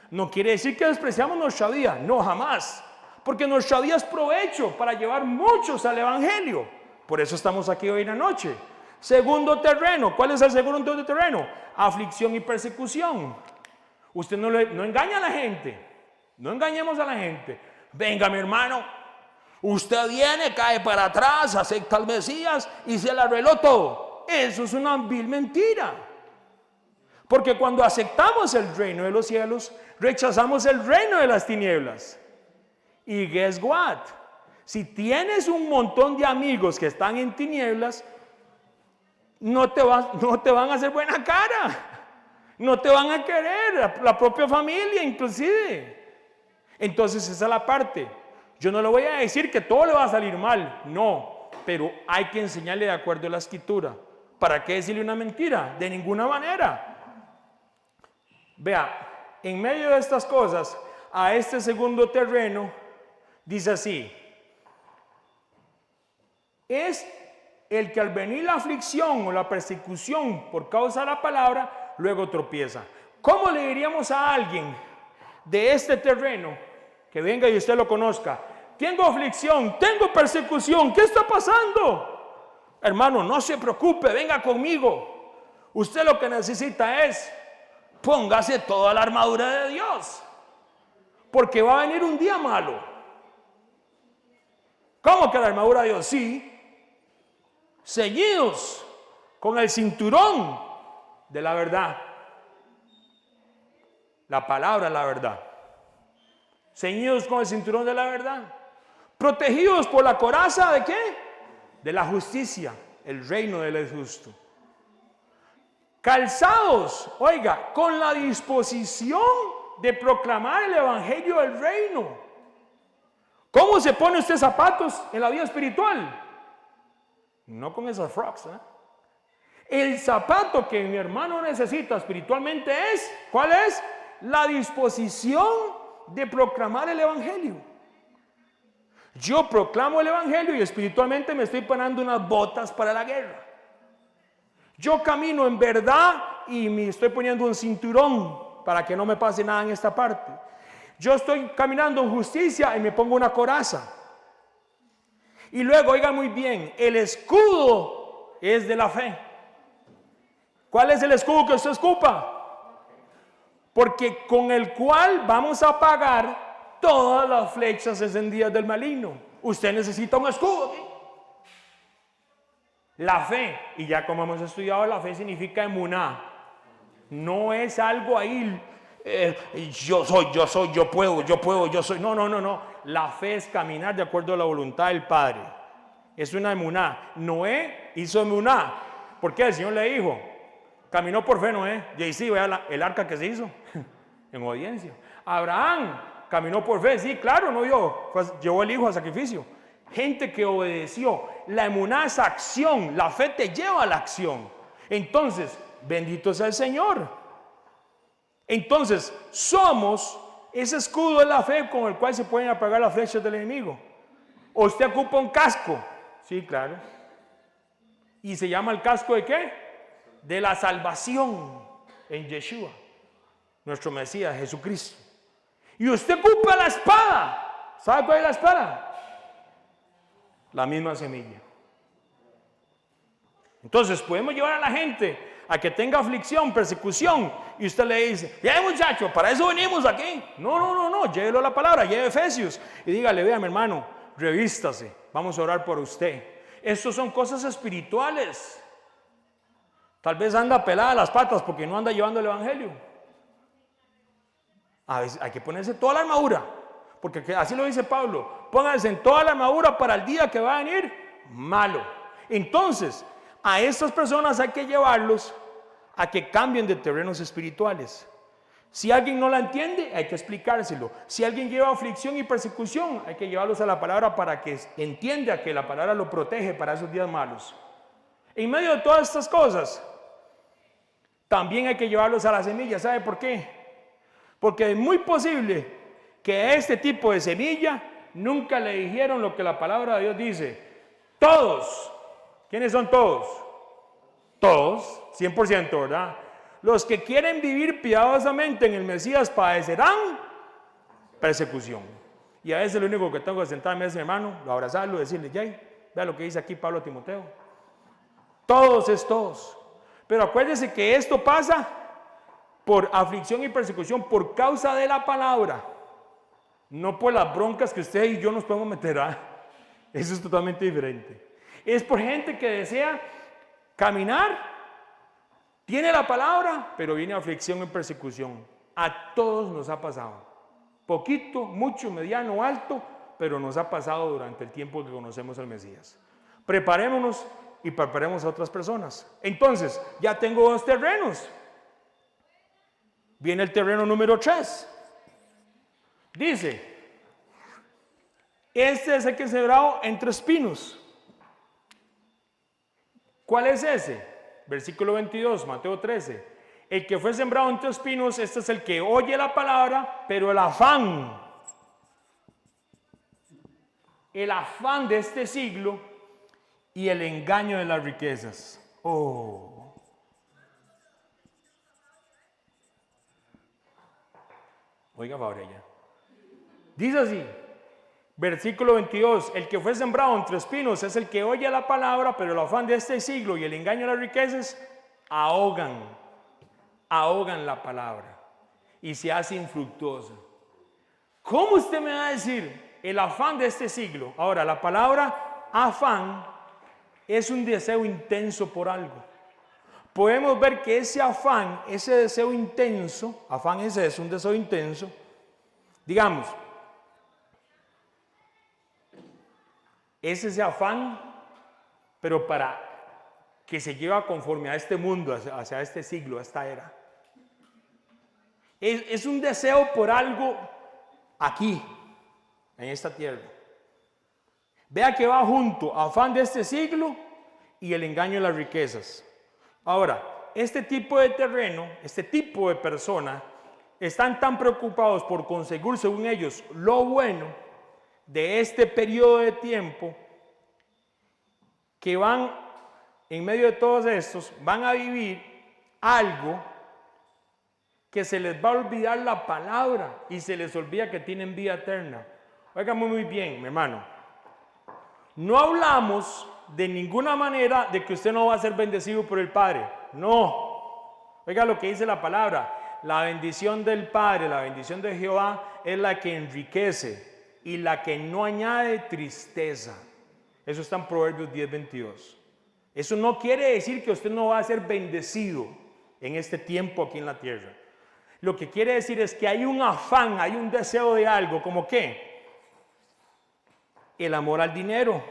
No quiere decir que despreciamos nuestra vida, no, jamás. Porque nuestra vida es provecho para llevar muchos al Evangelio. Por eso estamos aquí hoy en la noche. Segundo terreno, ¿cuál es el segundo terreno? Aflicción y persecución. Usted no engaña a la gente. No engañemos a la gente. Venga, mi hermano, usted viene, cae para atrás, acepta al Mesías y se le arregló todo. Eso es una vil mentira. Porque cuando aceptamos el reino de los cielos, rechazamos el reino de las tinieblas. Y guess what? Si tienes un montón de amigos que están en tinieblas, no te van a hacer buena cara. No te van a querer, la propia familia inclusive. Entonces esa es la parte. Yo no le voy a decir que todo le va a salir mal, no, pero hay que enseñarle de acuerdo a la escritura. ¿Para qué decirle una mentira? De ninguna manera. Vea, en medio de estas cosas, a este segundo terreno, dice así: es el que al venir la aflicción o la persecución por causa de la palabra, luego tropieza. ¿Cómo le diríamos a alguien de este terreno que venga y usted lo conozca? Tengo aflicción, tengo persecución, ¿qué está pasando? Hermano, no se preocupe, venga conmigo. Usted lo que necesita es póngase toda la armadura de Dios, porque va a venir un día malo. ¿Cómo que la armadura de Dios? Sí, ceñidos con el cinturón de la verdad. La palabra es la verdad. Ceñidos con el cinturón de la verdad. Protegidos por la coraza ¿de qué? De la justicia, el reino del justo. Calzados, oiga, con la disposición de proclamar el evangelio del reino. ¿Cómo se pone usted zapatos en la vida espiritual? No con esas frogs, ¿eh? El zapato que mi hermano necesita espiritualmente es, ¿cuál es? La disposición de proclamar el evangelio. Yo proclamo el evangelio y espiritualmente me estoy poniendo unas botas para la guerra. Yo camino en verdad y me estoy poniendo un cinturón para que no me pase nada en esta parte. Yo estoy caminando en justicia y me pongo una coraza. Y luego, oigan muy bien, el escudo es de la fe. ¿Cuál es el escudo que usted ocupa? Porque con el cual vamos a apagar todas las flechas encendidas del maligno. Usted necesita un escudo, ¿sí? La fe, y ya como hemos estudiado, la fe significa emuná. No es algo ahí, yo puedo, yo soy. No. La fe es caminar de acuerdo a la voluntad del Padre. Es una emuná. Noé hizo emuná. ¿Por qué? El Señor le dijo, caminó por fe Noé. Y ahí sí, vea el arca que se hizo, en obediencia. Abraham caminó por fe, sí, claro, no dio, pues, llevó el hijo a sacrificio. Gente que obedeció. La emuná es acción, la fe te lleva a la acción. Entonces, bendito sea el Señor. Entonces, somos ese escudo de la fe con el cual se pueden apagar las flechas del enemigo. ¿O usted ocupa un casco? Sí, claro. ¿Y se llama el casco de qué? De la salvación en Yeshua, nuestro Mesías, Jesucristo. Y usted ocupa la espada. ¿Sabe cuál es la espada? La misma semilla. Entonces podemos llevar a la gente a que tenga aflicción, persecución, y usted le dice, ya muchacho, para eso venimos aquí. No, llévelo a la palabra, lleve Efesios y dígale, vea mi hermano, revístase, vamos a orar por usted. Estos son cosas espirituales. Tal vez anda pelada las patas porque no anda llevando el evangelio. A veces hay que ponerse toda la armadura, porque así lo dice Pablo, pónganse en toda la armadura para el día que va a venir malo. Entonces, a estas personas hay que llevarlos a que cambien de terrenos espirituales. Si alguien no la entiende, hay que explicárselo. Si alguien lleva aflicción y persecución, hay que llevarlos a la palabra para que entienda que la palabra lo protege para esos días malos. En medio de todas estas cosas, también hay que llevarlos a la semilla. ¿Sabe por qué? Porque es muy posible que a este tipo de semilla nunca le dijeron lo que la palabra de Dios dice. Todos. ¿Quiénes son todos? Todos, 100%, ¿verdad? Los que quieren vivir piadosamente en el Mesías padecerán persecución. Y a veces lo único que tengo que sentarme es, hermano, lo abrazarlo, decirle, Jay, vea lo que dice aquí Pablo a Timoteo. Todos es todos. Pero acuérdese que esto pasa por aflicción y persecución por causa de la palabra, no por las broncas que usted y yo nos podemos meter. Eso es totalmente diferente. Es por gente que desea caminar, tiene la palabra, pero viene aflicción y persecución. A todos nos ha pasado. Poquito, mucho, mediano, alto, pero nos ha pasado durante el tiempo que conocemos al Mesías. Preparémonos y preparemos a otras personas. Entonces, ya tengo dos terrenos. Viene el terreno número 3. Dice, Este es el que es sembrado entre espinos. ¿Cuál es ese? Versículo 22, Mateo 13. El que fue sembrado entre espinos, este es el que oye la palabra, pero el afán de este siglo y el engaño de las riquezas. Oh. Oiga, Fabrella. Dice así, versículo 22, el que fue sembrado entre espinos es el que oye la palabra, pero el afán de este siglo y el engaño de las riquezas ahogan la palabra y se hace infructuosa. ¿Cómo usted me va a decir el afán de este siglo? Ahora, la palabra afán es un deseo intenso por algo. Podemos ver que ese afán, ese deseo intenso, afán es un deseo intenso, digamos, es ese afán, pero para que se lleva conforme a este mundo, hacia este siglo, a esta era. Es un deseo por algo aquí, en esta tierra. Vea que va junto, afán de este siglo y el engaño de las riquezas. Ahora, este tipo de terreno, este tipo de personas, están tan preocupados por conseguir, según ellos, lo bueno de este periodo de tiempo, que van, en medio de todos estos, van a vivir algo que se les va a olvidar la palabra y se les olvida que tienen vida eterna. Óigame muy bien, mi hermano. No hablamos de ninguna manera de que usted no va a ser bendecido por el Padre. No. Oiga lo que dice la palabra. La bendición del Padre, la bendición de Jehová es la que enriquece y la que no añade tristeza. Eso está en Proverbios 10:22. Eso no quiere decir que usted no va a ser bendecido en este tiempo aquí en la tierra. Lo que quiere decir es que hay un afán, hay un deseo de algo, ¿como qué? El amor al dinero,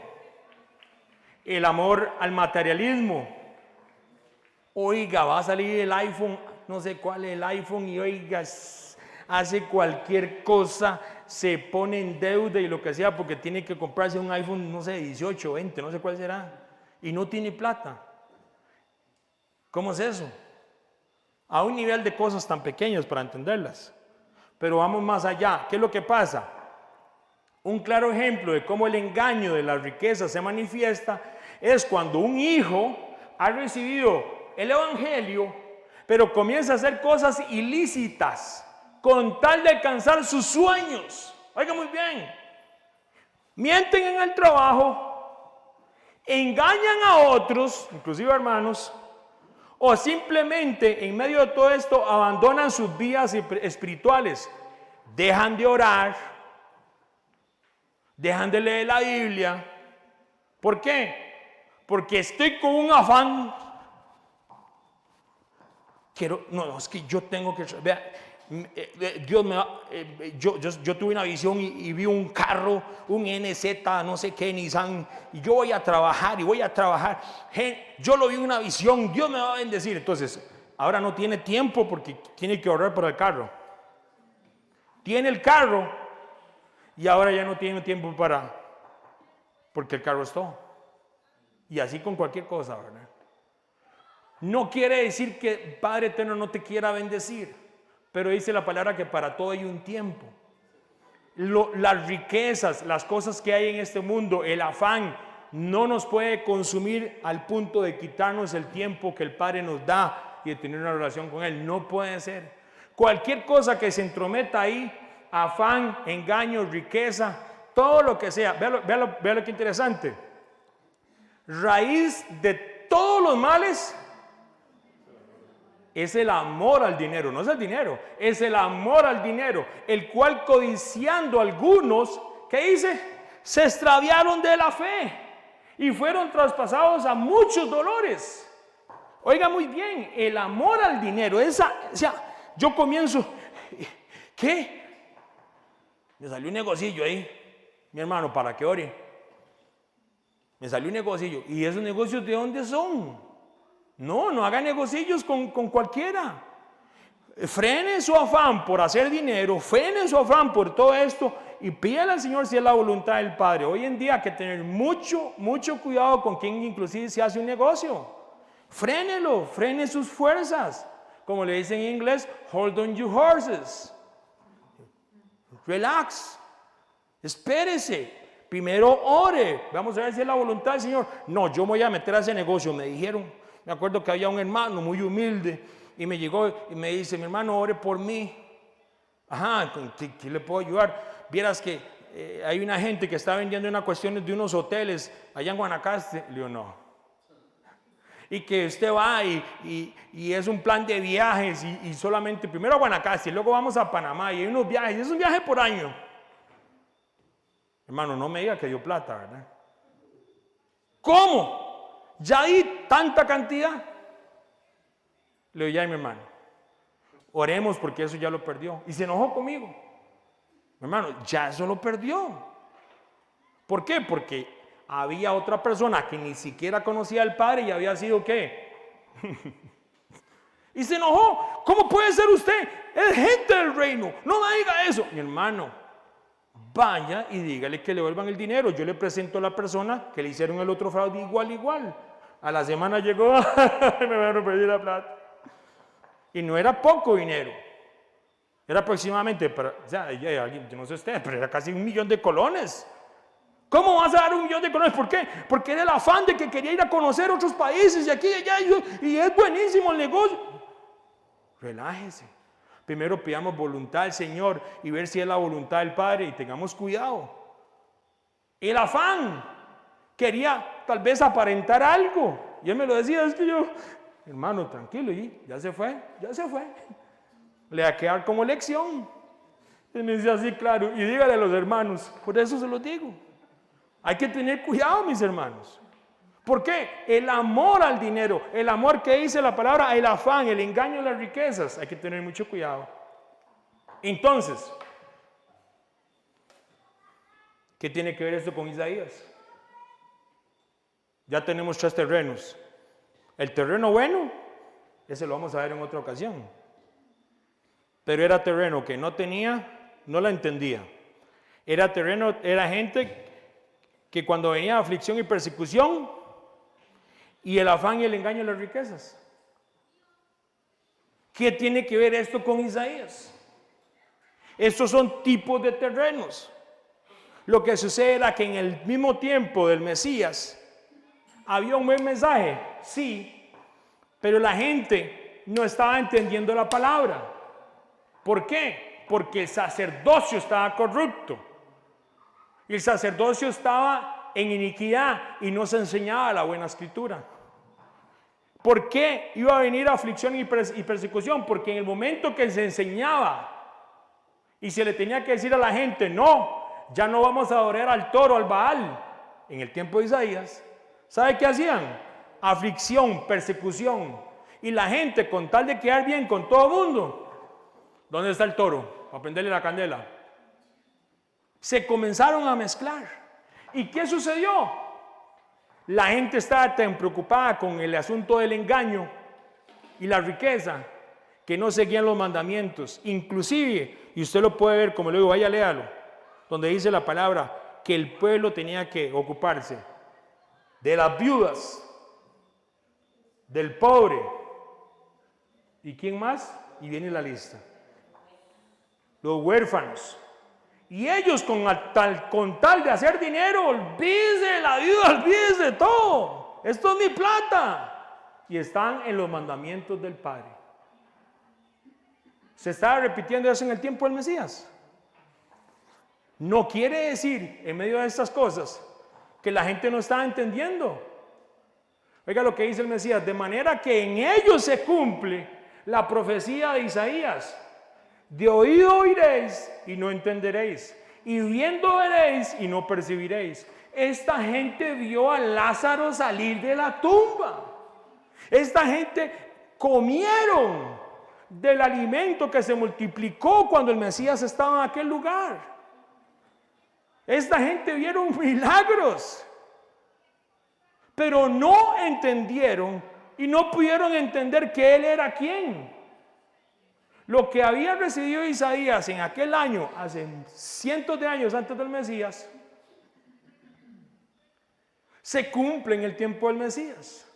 el amor al materialismo. Oiga, va a salir el iPhone, no sé cuál es el iPhone, y oiga, hace cualquier cosa, se pone en deuda y lo que sea porque tiene que comprarse un iPhone, no sé, 18, 20, no sé cuál será, y no tiene plata. ¿Cómo es eso? A un nivel de cosas tan pequeñas para entenderlas. Pero vamos más allá. ¿Qué es lo que pasa? Un claro ejemplo de cómo el engaño de la riqueza se manifiesta es cuando un hijo ha recibido el evangelio, pero comienza a hacer cosas ilícitas con tal de alcanzar sus sueños. Oiga muy bien. Mienten en el trabajo, engañan a otros, inclusive hermanos, o simplemente en medio de todo esto abandonan sus vidas espirituales, dejan de orar, dejan de leer la Biblia. ¿Por qué? Porque estoy con un afán. No, es que yo tengo que, vea, Dios me va, yo tuve una visión y vi un carro, un NZ, no sé qué, Nissan, y yo voy a trabajar, yo lo vi en una visión, Dios me va a bendecir. Entonces, ahora no tiene tiempo porque tiene que ahorrar para el carro. Tiene el carro y ahora ya no tiene tiempo porque el carro es todo. Y así con cualquier cosa, ¿verdad? No quiere decir que Padre Eterno no te quiera bendecir, pero dice la palabra que para todo hay un tiempo. Las riquezas, las cosas que hay en este mundo, el afán, no nos puede consumir al punto de quitarnos el tiempo que el Padre nos da y de tener una relación con Él. No puede ser. Cualquier cosa que se entrometa ahí, afán, engaño, riqueza, todo lo que sea. Véalo que interesante. Raíz de todos los males es el amor al dinero, no es el dinero, es el amor al dinero, el cual codiciando algunos, ¿qué dice? Se extraviaron de la fe y fueron traspasados a muchos dolores. Oiga muy bien, el amor al dinero, yo comienzo, ¿qué? Me salió un negocillo ahí, mi hermano, para que ore. Me salió un negocillo, ¿y esos negocios de dónde son? No haga negocios con cualquiera. Frene su afán por hacer dinero, frene su afán por todo esto y pídale al Señor si es la voluntad del Padre. Hoy en día hay que tener mucho cuidado con quien inclusive se hace un negocio. Frénelo, frene sus fuerzas. Como le dicen en inglés, hold on your horses. Relax. Espérese. Primero ore. Vamos a ver si es la voluntad del Señor. No, yo me voy a meter a ese negocio. Me dijeron, me acuerdo que había un hermano muy humilde y me llegó y me dice, mi hermano, ore por mí. Ajá, ¿qué le puedo ayudar? Vieras que hay una gente que está vendiendo una cuestión de unos hoteles allá en Guanacaste. Le digo, no. Y que usted va y es un plan de viajes y solamente primero a Guanacaste y luego vamos a Panamá y hay unos viajes, es un viaje por año. Hermano, no me diga que dio plata, ¿verdad? ¿Cómo? ¿Ya di tanta cantidad? Le digo, ya mi hermano, oremos porque eso ya lo perdió. Y se enojó conmigo. Mi hermano, ya eso lo perdió. ¿Por qué? Porque había otra persona que ni siquiera conocía al Padre y había sido ¿qué? Y se enojó. ¿Cómo puede ser usted? Es gente del reino. No me diga eso. Mi hermano, vaya y dígale que le vuelvan el dinero. Yo le presento a la persona que le hicieron el otro fraude igual. A la semana llegó, me van a pedir la plata. Y no era poco dinero. Era aproximadamente, yo no sé usted, pero era casi 1 millón de colones. ¿Cómo vas a dar 1 millón de colones? ¿Por qué? Porque era el afán de que quería ir a conocer otros países y aquí y allá y es buenísimo el negocio. Relájese. Primero pidamos voluntad al Señor y ver si es la voluntad del Padre y tengamos cuidado. El afán quería tal vez aparentar algo. Y él me lo decía, es que yo, hermano, tranquilo, y ya se fue. Le va a quedar como lección. Y me decía así, claro, y dígale a los hermanos, por eso se los digo. Hay que tener cuidado, mis hermanos. ¿Por qué? El amor al dinero, el amor que dice la palabra, el afán, el engaño de las riquezas, hay que tener mucho cuidado. Entonces, ¿qué tiene que ver esto con Isaías? Ya tenemos 3 terrenos. El terreno bueno, ese lo vamos a ver en otra ocasión. Pero era terreno que no tenía, no la entendía. Era gente que cuando venía aflicción y persecución y el afán y el engaño de las riquezas. ¿Qué tiene que ver esto con Isaías? Estos son tipos de terrenos. Lo que sucede era que en el mismo tiempo del Mesías había un buen mensaje, sí, pero la gente no estaba entendiendo la palabra. ¿Por qué? Porque el sacerdocio estaba corrupto. Y el sacerdocio estaba en iniquidad y no se enseñaba la buena escritura. ¿Por qué iba a venir aflicción y persecución? Porque en el momento que se enseñaba y se le tenía que decir a la gente, no, ya no vamos a adorar al toro, al Baal, en el tiempo de Isaías, ¿sabe qué hacían? Aflicción, persecución. Y la gente, con tal de quedar bien con todo el mundo, ¿dónde está el toro? Para prenderle la candela. Se comenzaron a mezclar. ¿Y qué sucedió? La gente estaba tan preocupada con el asunto del engaño y la riqueza que no seguían los mandamientos. Inclusive, y usted lo puede ver, como le digo, vaya léalo, donde dice la palabra que el pueblo tenía que ocuparse de las viudas, del pobre. ¿Y quién más? Y viene la lista. Los huérfanos. Y ellos con tal de hacer dinero, olvídese de la viuda, olvídese de todo. Esto es mi plata. Y están en los mandamientos del Padre. Se estaba repitiendo eso en el tiempo del Mesías. No quiere decir, en medio de estas cosas, que la gente no estaba entendiendo. Oiga lo que dice el Mesías, de manera que en ellos se cumple la profecía de Isaías. De oído oiréis y no entenderéis, y viendo veréis y no percibiréis. Esta gente vio a Lázaro salir de la tumba. Esta gente comieron del alimento que se multiplicó cuando el Mesías estaba en aquel lugar. Esta gente vieron milagros, pero no entendieron y no pudieron entender que Él era quién. Lo que había recibido Isaías en aquel año, hace cientos de años antes del Mesías, se cumple en el tiempo del Mesías.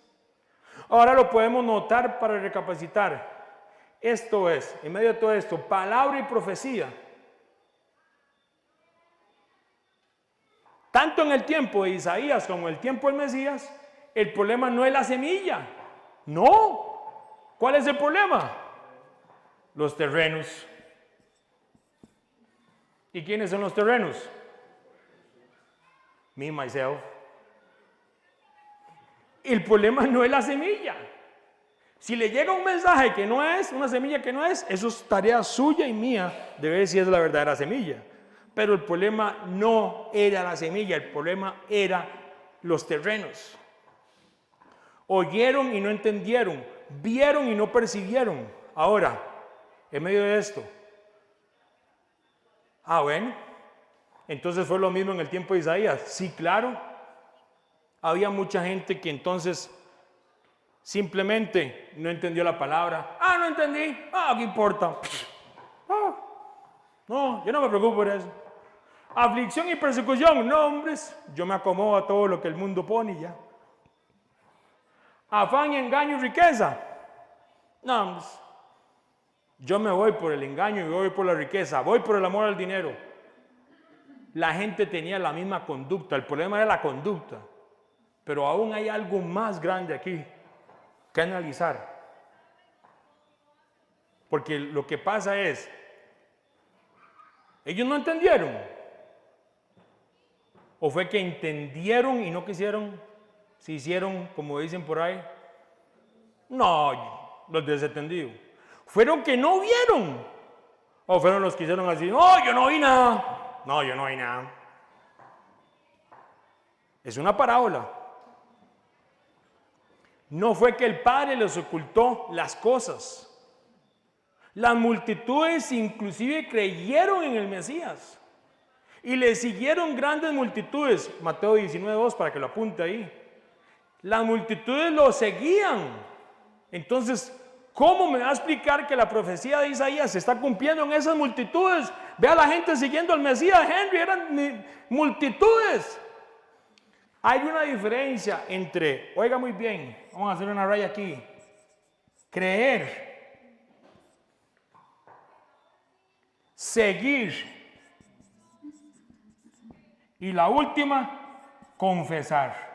Ahora lo podemos notar para recapacitar. Esto es, en medio de todo esto, palabra y profecía. Tanto en el tiempo de Isaías como en el tiempo del Mesías, el problema no es la semilla. No. ¿Cuál es el problema? Los terrenos. ¿Y quiénes son los terrenos? Me, myself. El problema no es la semilla. Si le llega un mensaje que no es, una semilla que no es, eso es tarea suya y mía de ver si es la verdadera semilla. Pero el problema no era la semilla, el problema era los terrenos. Oyeron y no entendieron, vieron y no percibieron. Ahora, en medio de esto, bueno, entonces fue lo mismo en el tiempo de Isaías. Sí, claro, había mucha gente que entonces simplemente no entendió la palabra. No entendí, ¿qué importa? No, yo no me preocupo por eso. Aflicción y persecución, no, hombres, yo me acomodo a todo lo que el mundo pone y ya. Afán y engaño y riqueza, no, hombres, yo me voy por el engaño y voy por la riqueza, voy por el amor al dinero. La gente tenía la misma conducta, el problema era la conducta, pero aún hay algo más grande aquí que analizar. Porque lo que pasa es, ellos no entendieron, o fue que entendieron y no quisieron, se hicieron, como dicen por ahí, no, los desentendidos. Fueron que no vieron, o fueron los que hicieron así, no, yo no vi nada, no, yo no vi nada. Es una parábola. No fue que el Padre les ocultó las cosas. Las multitudes inclusive creyeron en el Mesías y le siguieron grandes multitudes. Mateo 19:2 para que lo apunte ahí. Las multitudes lo seguían. Entonces, ¿cómo me va a explicar que la profecía de Isaías se está cumpliendo en esas multitudes? Ve a la gente siguiendo al Mesías, Henry, eran multitudes. Hay una diferencia entre, oiga muy bien, vamos a hacer una raya aquí, creer, seguir y la última, confesar.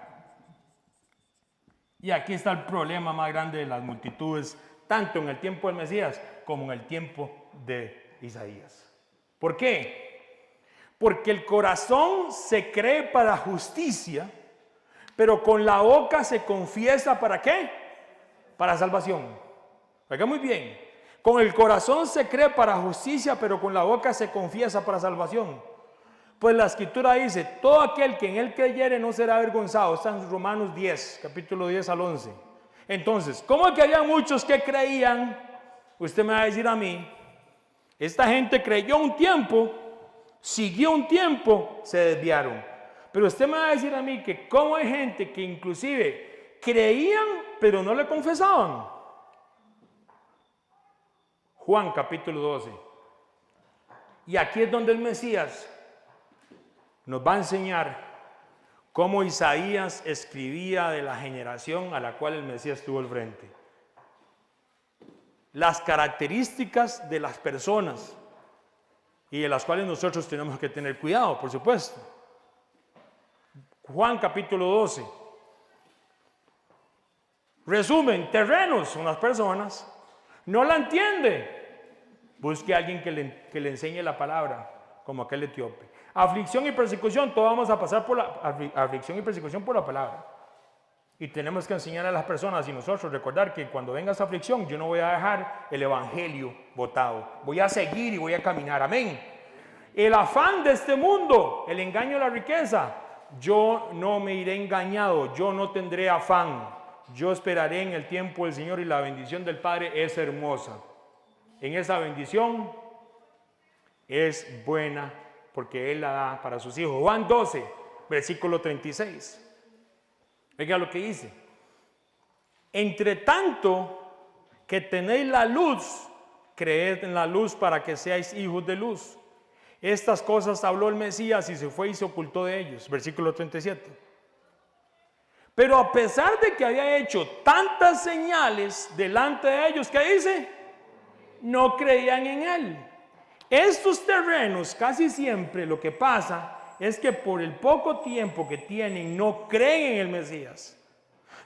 Y aquí está el problema más grande de las multitudes, tanto en el tiempo del Mesías como en el tiempo de Isaías. ¿Por qué? Porque el corazón se cree para justicia, pero con la boca se confiesa ¿para qué? Para salvación. Oiga muy bien. Con el corazón se cree para justicia, pero con la boca se confiesa para salvación. Pues la Escritura dice, todo aquel que en él creyere no será avergonzado. Está en Romanos 10, capítulo 10 al 11. Entonces, ¿cómo que había muchos que creían? Usted me va a decir a mí, esta gente creyó un tiempo, siguió un tiempo, se desviaron. Pero usted me va a decir a mí que cómo hay gente que inclusive creían, pero no le confesaban. Juan capítulo 12. Y aquí es donde el Mesías nos va a enseñar cómo Isaías escribía de la generación a la cual el Mesías estuvo al frente. Las características de las personas y de las cuales nosotros tenemos que tener cuidado, por supuesto. Juan capítulo 12. Resumen, terrenos son las personas. No la entiende. Busque a alguien que le enseñe la palabra, como aquel etíope. Aflicción y persecución, todos vamos a pasar por la aflicción y persecución por la palabra. Y tenemos que enseñar a las personas y nosotros recordar que cuando venga esa aflicción, yo no voy a dejar el evangelio botado. Voy a seguir y voy a caminar. Amén. El afán de este mundo, el engaño a la riqueza, yo no me iré engañado, yo no tendré afán. Yo esperaré en el tiempo del Señor y la bendición del Padre es hermosa. En esa bendición es buena porque Él la da para sus hijos. Juan 12, versículo 36. Oiga lo que dice. Entre tanto que tenéis la luz creed en la luz para que seáis hijos de luz. Estas cosas habló el Mesías y se fue y se ocultó de ellos. Versículo 37. Pero a pesar de que había hecho tantas señales delante de ellos, ¿qué dice? No creían en él. Estos terrenos, casi siempre lo que pasa es que por el poco tiempo que tienen, no creen en el Mesías.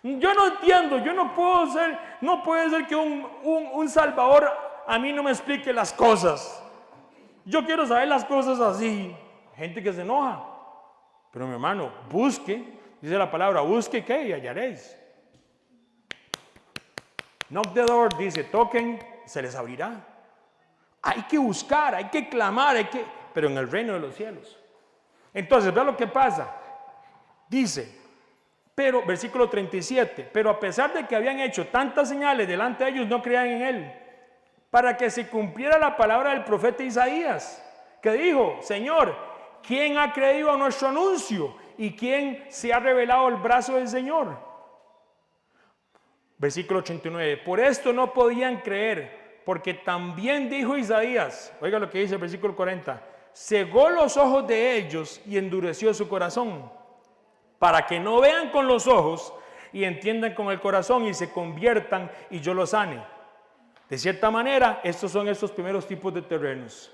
Yo no entiendo, no puede ser que un Salvador a mí no me explique las cosas. Yo quiero saber las cosas así. Gente que se enoja. Pero mi hermano, busque, dice la palabra, busque ¿qué? Y hallaréis. Knock the door, dice, toquen, se les abrirá. Hay que buscar, hay que clamar, pero en el reino de los cielos. Entonces, vea lo que pasa. Dice, pero, versículo 37, pero a pesar de que habían hecho tantas señales delante de ellos, no creían en él, para que se cumpliera la palabra del profeta Isaías, que dijo, Señor, ¿quién ha creído a nuestro anuncio? ¿Y quién se ha revelado el brazo del Señor? Versículo 89, por esto no podían creer, porque también dijo Isaías, oiga lo que dice el versículo 40, cegó los ojos de ellos y endureció su corazón, para que no vean con los ojos y entiendan con el corazón y se conviertan y yo los sane. De cierta manera, estos son estos primeros tipos de terrenos.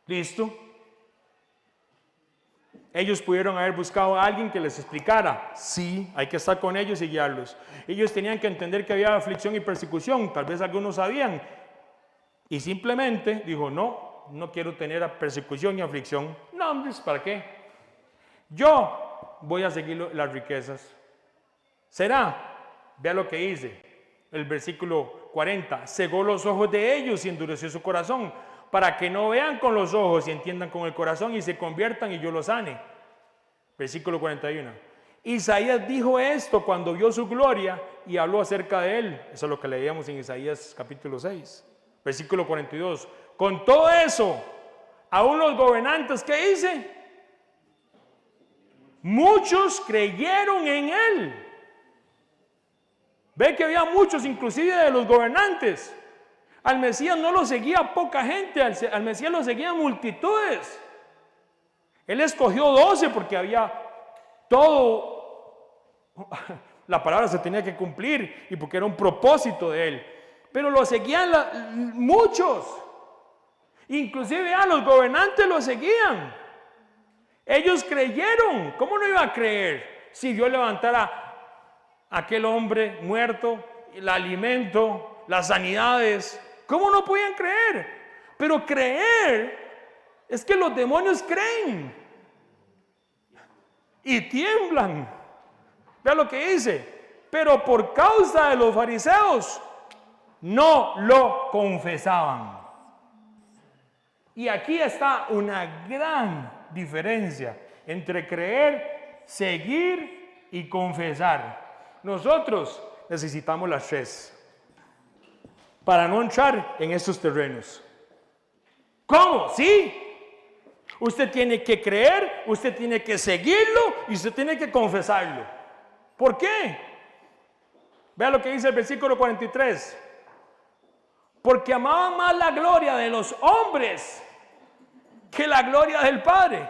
¿Listo? Ellos pudieron haber buscado a alguien que les explicara. Sí, hay que estar con ellos y guiarlos. Ellos tenían que entender que había aflicción y persecución. Tal vez algunos sabían. Y simplemente dijo, no quiero tener persecución y aflicción. No, hombre, ¿para qué? Yo voy a seguir las riquezas. ¿Será? Vea lo que dice. El versículo 40. Cegó los ojos de ellos y endureció su corazón, para que no vean con los ojos y entiendan con el corazón y se conviertan y yo los sane. Versículo 41. Isaías dijo esto cuando vio su gloria y habló acerca de él. Eso es lo que leíamos en Isaías capítulo 6. Versículo 42. Con todo eso, aún los gobernantes, ¿qué dice? Muchos creyeron en él. Ve que había muchos, inclusive de los gobernantes. Al Mesías no lo seguía poca gente, al Mesías lo seguían multitudes. Él escogió 12 porque había todo, la palabra se tenía que cumplir y porque era un propósito de él. Pero lo seguían muchos, inclusive a los gobernantes lo seguían. Ellos creyeron. ¿Cómo no iba a creer si Dios levantara a aquel hombre muerto, el alimento, las sanidades? ¿Cómo no podían creer? Pero creer es que los demonios creen y tiemblan. Vea lo que dice. Pero por causa de los fariseos no lo confesaban. Y aquí está una gran diferencia entre creer, seguir y confesar. Nosotros necesitamos las tres para no entrar en estos terrenos. ¿Cómo? Sí. Usted tiene que creer, usted tiene que seguirlo y usted tiene que confesarlo. ¿Por qué? Vea lo que dice el versículo 43. Porque amaban más la gloria de los hombres que la gloria del Padre.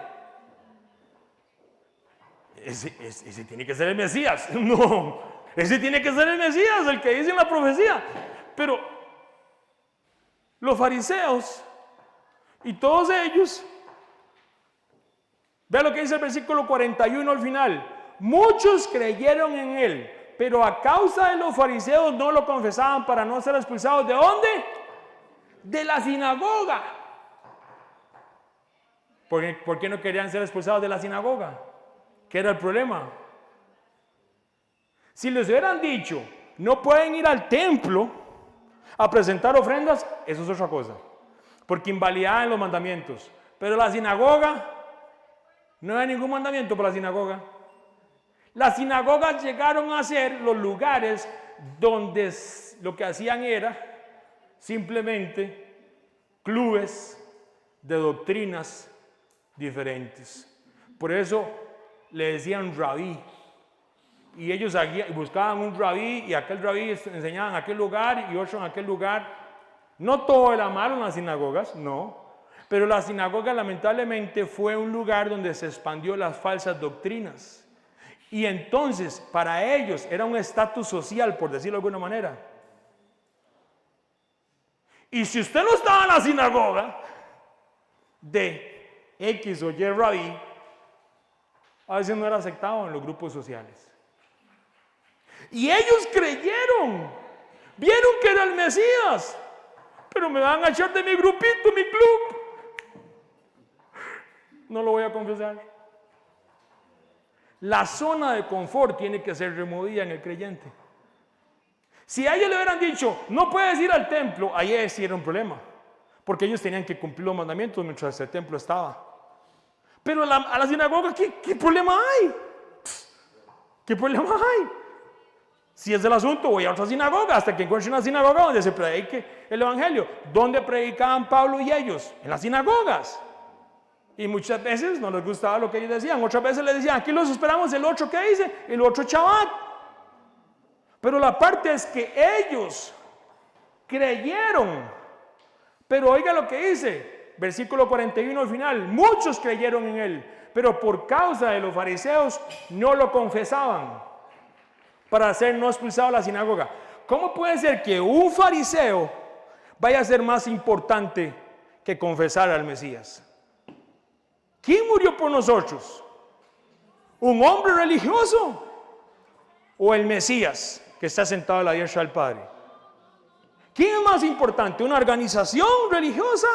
Ese tiene que ser el Mesías. No, ese tiene que ser el Mesías, el que dice en la profecía. Pero los fariseos y todos ellos, vea lo que dice el versículo 41 al final. Muchos creyeron en él, pero a causa de los fariseos no lo confesaban para no ser expulsados. ¿De dónde? De la sinagoga. ¿Por qué no querían ser expulsados de la sinagoga? ¿Qué era el problema? Si les hubieran dicho, no pueden ir al templo a presentar ofrendas, eso es otra cosa, porque invalidaban los mandamientos. Pero la sinagoga, no hay ningún mandamiento para la sinagoga. Las sinagogas llegaron a ser los lugares donde lo que hacían era simplemente clubes de doctrinas diferentes. Por eso le decían rabí. Y ellos buscaban un rabí y aquel rabí enseñaba en aquel lugar y otro en aquel lugar. No todo era malo en las sinagogas, no. Pero la sinagoga lamentablemente fue un lugar donde se expandió las falsas doctrinas. Y entonces para ellos era un estatus social, por decirlo de alguna manera. Y si usted no estaba en la sinagoga de X o Y rabí, a veces no era aceptado en los grupos sociales. Y ellos creyeron, vieron que era el Mesías, pero me van a echar de mi grupito, mi club. No lo voy a confesar. La zona de confort tiene que ser removida en el creyente. Si a ellos le hubieran dicho, no puedes ir al templo, ahí sí era un problema, porque ellos tenían que cumplir los mandamientos mientras el templo estaba. Pero a la sinagoga, ¿qué problema hay? ¿Qué problema hay? Si es el asunto, voy a otra sinagoga hasta que encuentre una sinagoga donde se predique el evangelio. ¿Dónde predicaban Pablo y ellos? En las sinagogas. Y muchas veces no les gustaba lo que ellos decían. Otras veces les decían, aquí los esperamos el otro que dice, el otro Shabbat. Pero la parte es que ellos creyeron. Pero oiga lo que dice, versículo 41 al final, muchos creyeron en él, pero por causa de los fariseos no lo confesaban para ser no expulsado de la sinagoga. ¿Cómo puede ser que un fariseo vaya a ser más importante que confesar al Mesías? ¿Quién murió por nosotros? ¿Un hombre religioso o el Mesías que está sentado a la diestra del Padre? ¿Quién es más importante? ¿Una organización religiosa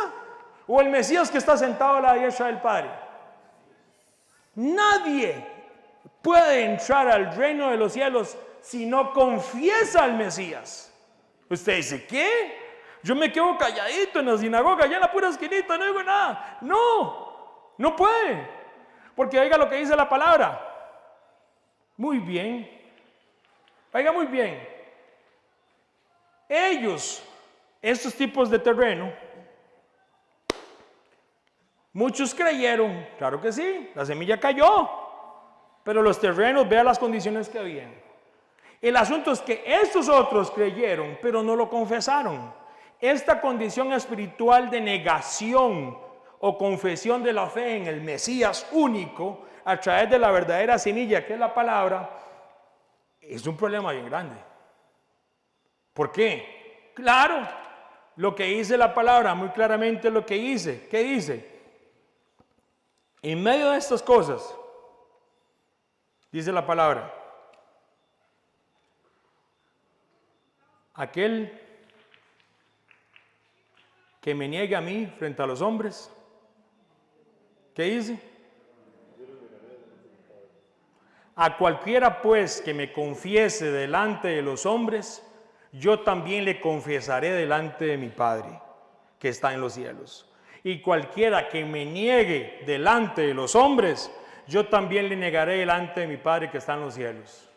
o el Mesías que está sentado a la diestra del Padre? Nadie puede entrar al reino de los cielos si no confiesa al Mesías. Usted dice, ¿qué? Yo me quedo calladito en la sinagoga, allá en la pura esquinita, no digo nada. No puede. Porque oiga lo que dice la palabra. Muy bien. Oiga muy bien. Ellos, estos tipos de terreno, muchos creyeron, claro que sí, la semilla cayó, pero los terrenos, vea las condiciones que habían. El asunto es que estos otros creyeron, pero no lo confesaron. Esta condición espiritual de negación o confesión de la fe en el Mesías único, a través de la verdadera semilla que es la palabra, es un problema bien grande. ¿Por qué? Claro, lo que dice la palabra, muy claramente lo que dice. ¿Qué dice? En medio de estas cosas, dice la palabra, aquel que me niegue a mí frente a los hombres, ¿qué dice? A cualquiera pues que me confiese delante de los hombres, yo también le confesaré delante de mi Padre que está en los cielos. Y cualquiera que me niegue delante de los hombres, yo también le negaré delante de mi Padre que está en los cielos.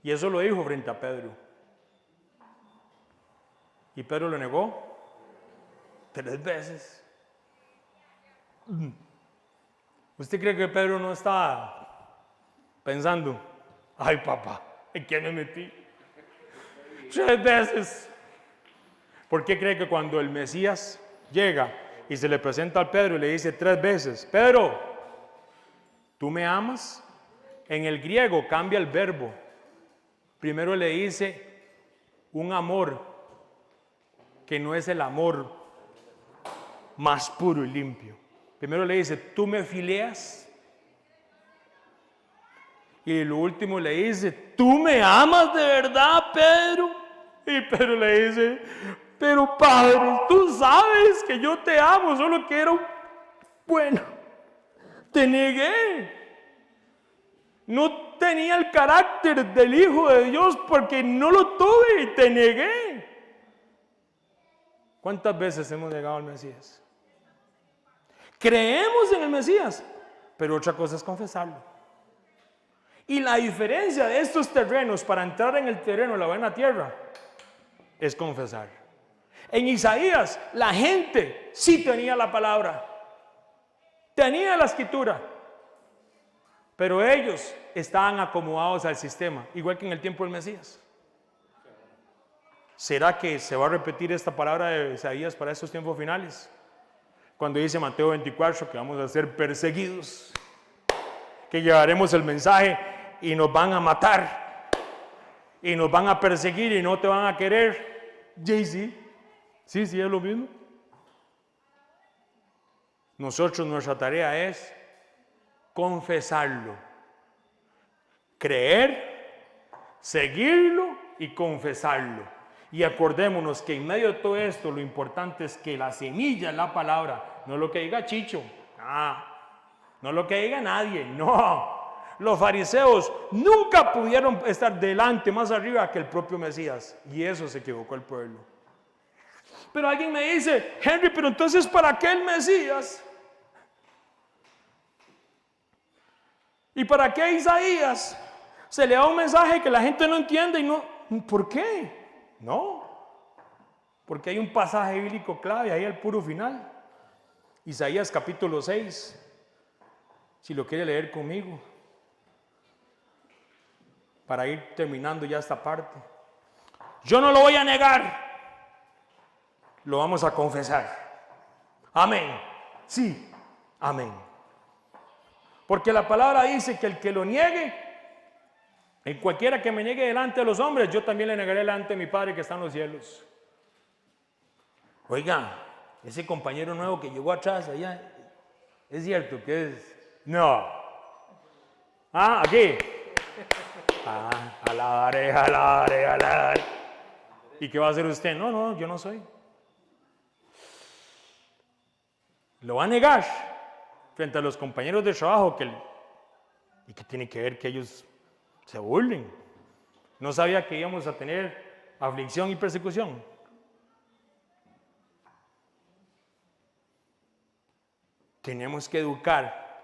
Y eso lo dijo frente a Pedro. Y Pedro lo negó 3 veces. ¿Usted cree que Pedro no estaba pensando, ay papá, ¿en qué me metí? 3 veces. ¿Por qué cree que cuando el Mesías llega y se le presenta al Pedro y le dice 3 veces, Pedro, ¿tú me amas? En el griego cambia el verbo. Primero le dice un amor que no es el amor más puro y limpio. Primero le dice, ¿tú me fileas? Y lo último le dice, ¿tú me amas de verdad, Pedro? Y Pedro le dice, pero Padre, tú sabes que yo te amo, solo quiero, bueno, te negué. No tenía el carácter del Hijo de Dios porque no lo tuve y te negué. ¿Cuántas veces hemos negado al Mesías? Creemos en el Mesías, pero otra cosa es confesarlo. Y la diferencia de estos terrenos para entrar en el terreno de la buena tierra es confesar. En Isaías la gente sí tenía la palabra, tenía la escritura, pero ellos estaban acomodados al sistema, igual que en el tiempo del Mesías. ¿Será que se va a repetir esta palabra de Isaías para estos tiempos finales? Cuando dice Mateo 24 que vamos a ser perseguidos, que llevaremos el mensaje y nos van a matar, y nos van a perseguir y no te van a querer. Sí, es lo mismo. Nosotros, nuestra tarea es confesarlo, creer, seguirlo y confesarlo. Y acordémonos que en medio de todo esto lo importante es que la semilla es la palabra, no lo que diga Chicho, no lo que diga nadie, no. Los fariseos nunca pudieron estar delante, más arriba que el propio Mesías, y eso se equivocó el pueblo. Pero alguien me dice, Henry, pero entonces ¿para qué el Mesías? ¿Y para qué Isaías? Se le da un mensaje que la gente no entiende y no. ¿Por qué? No. Porque hay un pasaje bíblico clave ahí al puro final. Isaías capítulo 6. Si lo quiere leer conmigo. Para ir terminando ya esta parte. Yo no lo voy a negar. Lo vamos a confesar. Amén. Sí. Amén. Porque la palabra dice que el que lo niegue, en cualquiera que me niegue delante de los hombres, yo también le negaré delante de mi Padre que está en los cielos. Oiga, ese compañero nuevo que llegó atrás allá, ¿es cierto que es? No. Aquí. Alabaré. ¿Y qué va a hacer usted? No, yo no soy. Lo va a negar frente a los compañeros de trabajo y que tiene que ver que ellos se burlen. No sabía que íbamos a tener aflicción y persecución. Tenemos que educar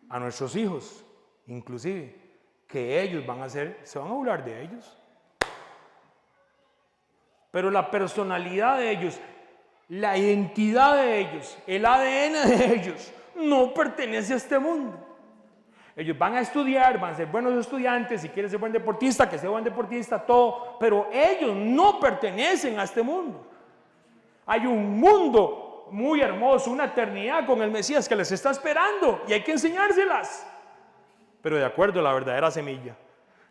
a nuestros hijos, inclusive, que ellos se van a burlar de ellos. Pero la personalidad de ellos, la identidad de ellos, el ADN de ellos, no pertenece a este mundo. Ellos van a estudiar, van a ser buenos estudiantes, si quieren ser buen deportista, que sea buen deportista, todo, pero ellos no pertenecen a este mundo. Hay un mundo muy hermoso, una eternidad con el Mesías que les está esperando y hay que enseñárselas. Pero de acuerdo a la verdadera semilla,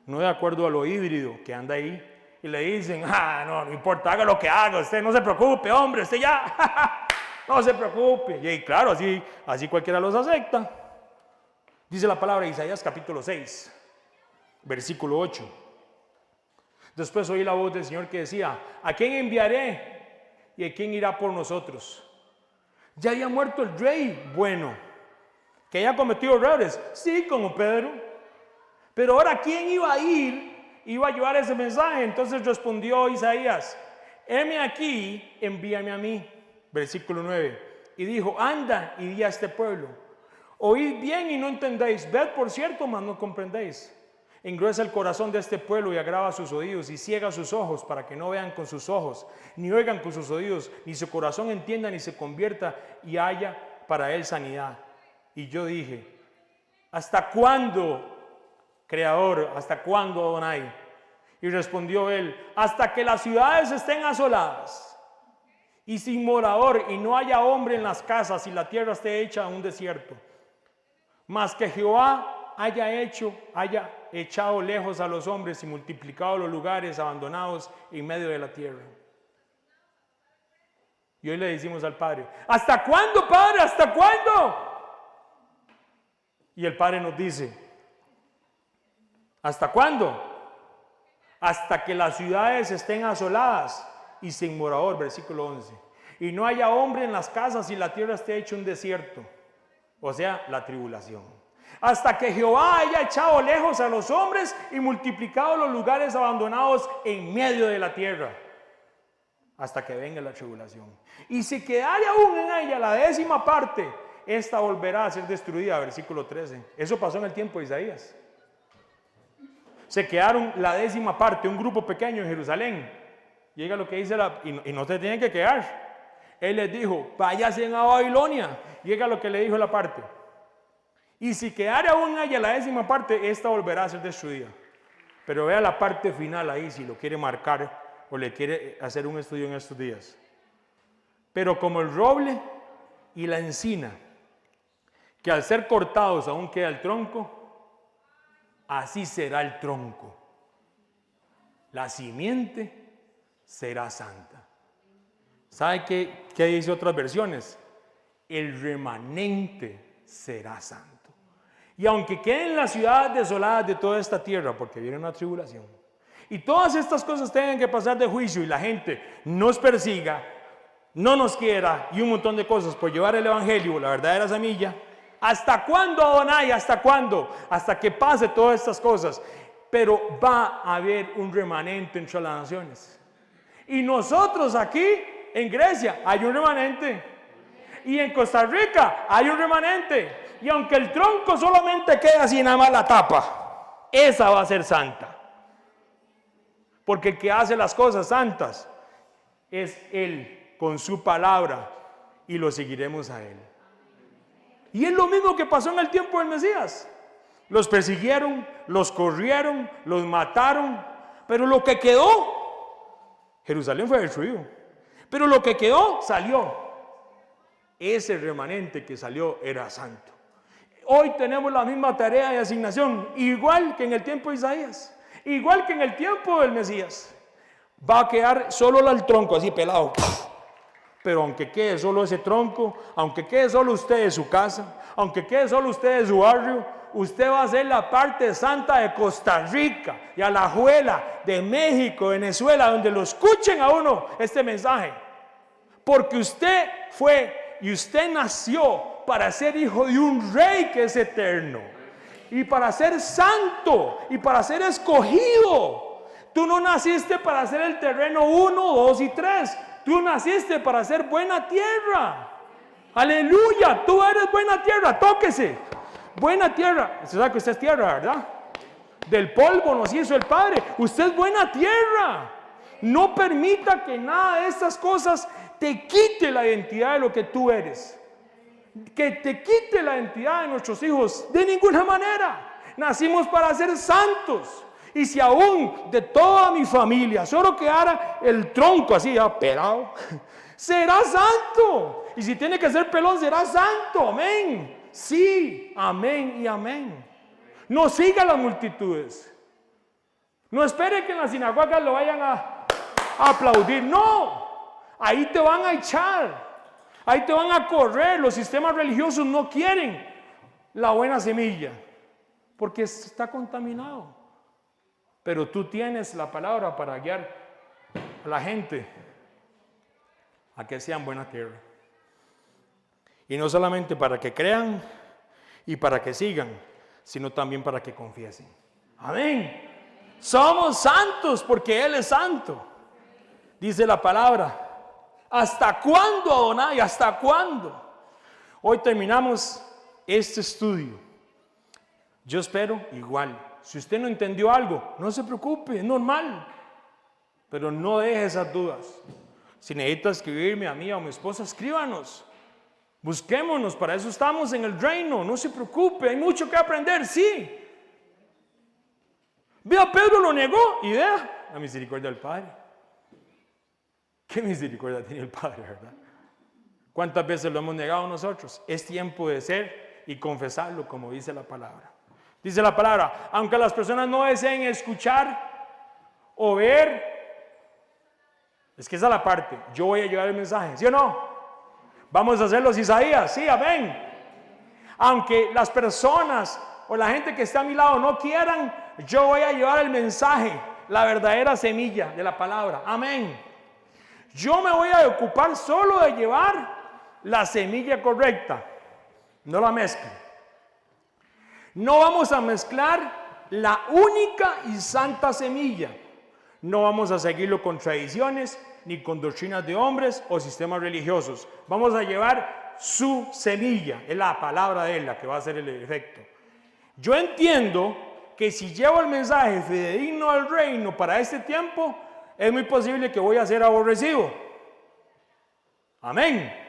no de acuerdo a lo híbrido que anda ahí y le dicen, no importa, haga lo que haga, usted no se preocupe, hombre, usted ya, no se preocupe. Y claro, así cualquiera los acepta. Dice la palabra de Isaías capítulo 6, versículo 8. Después oí la voz del Señor que decía, ¿a quién enviaré y a quién irá por nosotros? Ya había muerto el rey bueno, que haya cometido errores, sí, como Pedro. Pero ahora, ¿quién iba a ir? Iba a llevar ese mensaje. Entonces respondió Isaías, heme aquí, envíame a mí. Versículo 9. Y dijo, anda y di a este pueblo. Oíd bien y no entendéis, ved por cierto, mas no comprendéis. Engruesa el corazón de este pueblo y agrava sus oídos y ciega sus ojos para que no vean con sus ojos, ni oigan con sus oídos, ni su corazón entienda, ni se convierta y haya para él sanidad. Y yo dije, ¿hasta cuándo, Creador? ¿Hasta cuándo, Adonai? Y respondió él, hasta que las ciudades estén asoladas y sin morador y no haya hombre en las casas y la tierra esté hecha un desierto. Mas que Jehová haya echado lejos a los hombres y multiplicado los lugares abandonados en medio de la tierra. Y hoy le decimos al Padre, ¿hasta cuándo, Padre? ¿Hasta cuándo? Y el Padre nos dice, ¿hasta cuándo? Hasta que las ciudades estén asoladas y sin morador, versículo 11. Y no haya hombre en las casas y la tierra esté hecha un desierto. O sea, la tribulación. Hasta que Jehová haya echado lejos a los hombres y multiplicado los lugares abandonados en medio de la tierra. Hasta que venga la tribulación. Y si quedare aún en ella la 10ª parte, esta volverá a ser destruida, versículo 13. Eso pasó en el tiempo de Isaías. Se quedaron la 10ª parte, un grupo pequeño en Jerusalén. Llega lo que dice y no se tienen que quedar. Él les dijo, váyanse a Babilonia. Llega lo que le dijo la parte. Y si quedare aún en ella la 10ª parte, esta volverá a ser destruida. Pero vea la parte final ahí, si lo quiere marcar o le quiere hacer un estudio en estos días. Pero como el roble y la encina, que al ser cortados aún queda el tronco, así será el tronco. La simiente será santa. ¿Sabe qué dice otras versiones? El remanente será santo. Y aunque queden las ciudades desoladas de toda esta tierra, porque viene una tribulación, y todas estas cosas tengan que pasar de juicio y la gente nos persiga, no nos quiera y un montón de cosas por llevar el evangelio, la verdadera semilla, ¿hasta cuándo, Adonai? ¿Hasta cuándo? Hasta que pase todas estas cosas. Pero va a haber un remanente entre las naciones. Y nosotros aquí en Grecia hay un remanente. Y en Costa Rica hay un remanente. Y aunque el tronco solamente quede así nada más la tapa, esa va a ser santa. Porque el que hace las cosas santas es Él con su palabra y lo seguiremos a Él. Y es lo mismo que pasó en el tiempo del Mesías. Los persiguieron, los corrieron, los mataron, pero lo que quedó, Jerusalén fue destruido, pero lo que quedó salió. Ese remanente que salió era santo. Hoy tenemos la misma tarea y asignación, igual que en el tiempo de Isaías, igual que en el tiempo del Mesías. Va a quedar solo el tronco así pelado. Pero aunque quede solo ese tronco, aunque quede solo usted de su casa, aunque quede solo usted de su barrio, usted va a ser la parte santa de Costa Rica y Alajuela, de México, Venezuela, donde lo escuchen a uno este mensaje. Porque usted fue y usted nació para ser hijo de un rey que es eterno. Y para ser santo y para ser escogido. Tú no naciste para hacer el terreno 1, 2 y 3. Tú naciste para hacer buena tierra. Aleluya, tú eres buena tierra, tóquese. Buena tierra. Usted sabe que usted es tierra, ¿verdad? Del polvo nos hizo el Padre. Usted es buena tierra. No permita que nada de estas cosas te quite la identidad de lo que tú eres. Que te quite la identidad de nuestros hijos. De ninguna manera. Nacimos para ser santos. Y si aún de toda mi familia solo quedara el tronco así ya pelado, será santo. Y si tiene que ser pelón, será santo. Amén. Sí, amén y amén. No siga las multitudes. No espere que en las sinagogas lo vayan a aplaudir. No, ahí te van a echar. Ahí te van a correr. Los sistemas religiosos no quieren la buena semilla porque está contaminado. Pero tú tienes la palabra para guiar a la gente a que sean buena tierra. Y no solamente para que crean y para que sigan, sino también para que confiesen. Amén. Somos santos porque Él es santo. Dice la palabra. ¿Hasta cuándo, Adonai? ¿Hasta cuándo? Hoy terminamos este estudio. Yo espero igual. Si usted no entendió algo, no se preocupe, es normal. Pero no deje esas dudas. Si necesita escribirme a mí o a mi esposa, escríbanos. Busquémonos, para eso estamos en el reino. No se preocupe, hay mucho que aprender, sí. Vea, Pedro lo negó y vea la misericordia del Padre. ¿Qué misericordia tiene el Padre, verdad? ¿Cuántas veces lo hemos negado nosotros? Es tiempo de ser y confesarlo, como dice la palabra. Dice la palabra, aunque las personas no deseen escuchar o ver, es que esa es la parte, yo voy a llevar el mensaje, ¿sí o no? Vamos a hacer los Isaías, sí, amén. Aunque las personas o la gente que está a mi lado no quieran, yo voy a llevar el mensaje, la verdadera semilla de la palabra, amén. Yo me voy a ocupar solo de llevar la semilla correcta, no la mezclen. No vamos a mezclar la única y santa semilla. No vamos a seguirlo con tradiciones, ni con doctrinas de hombres o sistemas religiosos. Vamos a llevar su semilla, es la palabra de Él la que va a hacer el efecto. Yo entiendo que si llevo el mensaje fidedigno al reino para este tiempo, es muy posible que voy a ser aborrecido. Amén.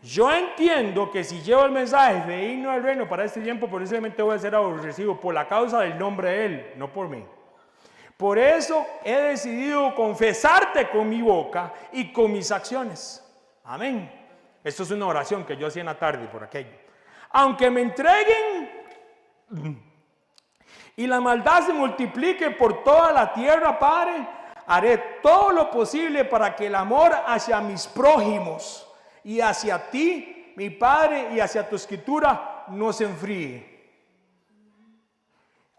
Yo entiendo que si llevo el mensaje fidedigno al reino para este tiempo, posiblemente voy a ser aborrecido por la causa del nombre de Él, no por mí. Por eso he decidido confesarte con mi boca y con mis acciones. Amén. Esto es una oración que yo hacía en la tarde por aquello. Aunque me entreguen y la maldad se multiplique por toda la tierra, Padre, haré todo lo posible para que el amor hacia mis prójimos y hacia ti, mi Padre, y hacia tu escritura no se enfríe.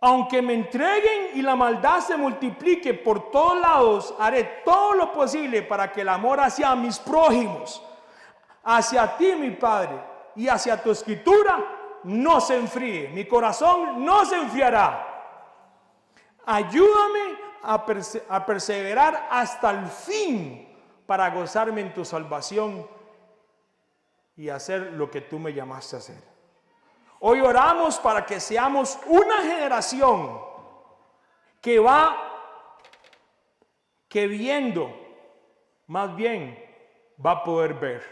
Aunque me entreguen y la maldad se multiplique por todos lados, haré todo lo posible para que el amor hacia mis prójimos, hacia ti, mi Padre, y hacia tu escritura no se enfríe. Mi corazón no se enfriará. Ayúdame a perseverar hasta el fin para gozarme en tu salvación y hacer lo que tú me llamaste a hacer. Hoy oramos para que seamos una generación que viendo, más bien va a poder ver.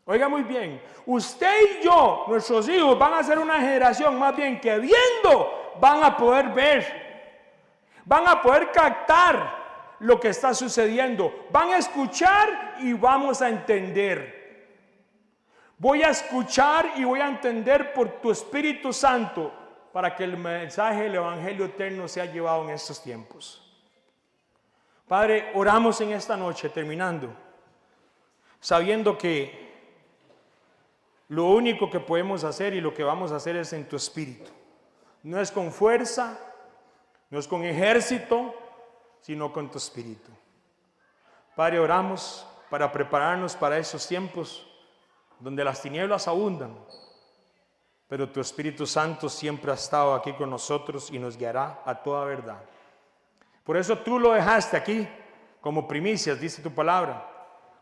Oiga muy bien, usted y yo, nuestros hijos, van a ser una generación más bien que viendo van a poder ver. Van a poder captar lo que está sucediendo. Van a escuchar y vamos a entender. Voy a escuchar y voy a entender por tu Espíritu Santo para que el mensaje del Evangelio eterno sea llevado en estos tiempos. Padre, oramos en esta noche, terminando, sabiendo que lo único que podemos hacer y lo que vamos a hacer es en tu Espíritu. No es con fuerza, no es con ejército, sino con tu Espíritu. Padre, oramos para prepararnos para esos tiempos donde las tinieblas abundan, pero tu Espíritu Santo siempre ha estado aquí con nosotros y nos guiará a toda verdad. Por eso tú lo dejaste aquí como primicias, dice tu palabra,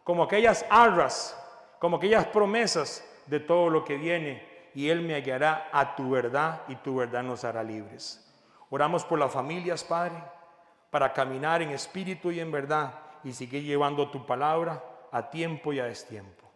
como aquellas arras, como aquellas promesas de todo lo que viene, y Él me guiará a tu verdad y tu verdad nos hará libres. Oramos por las familias, Padre, para caminar en espíritu y en verdad y seguir llevando tu palabra a tiempo y a destiempo.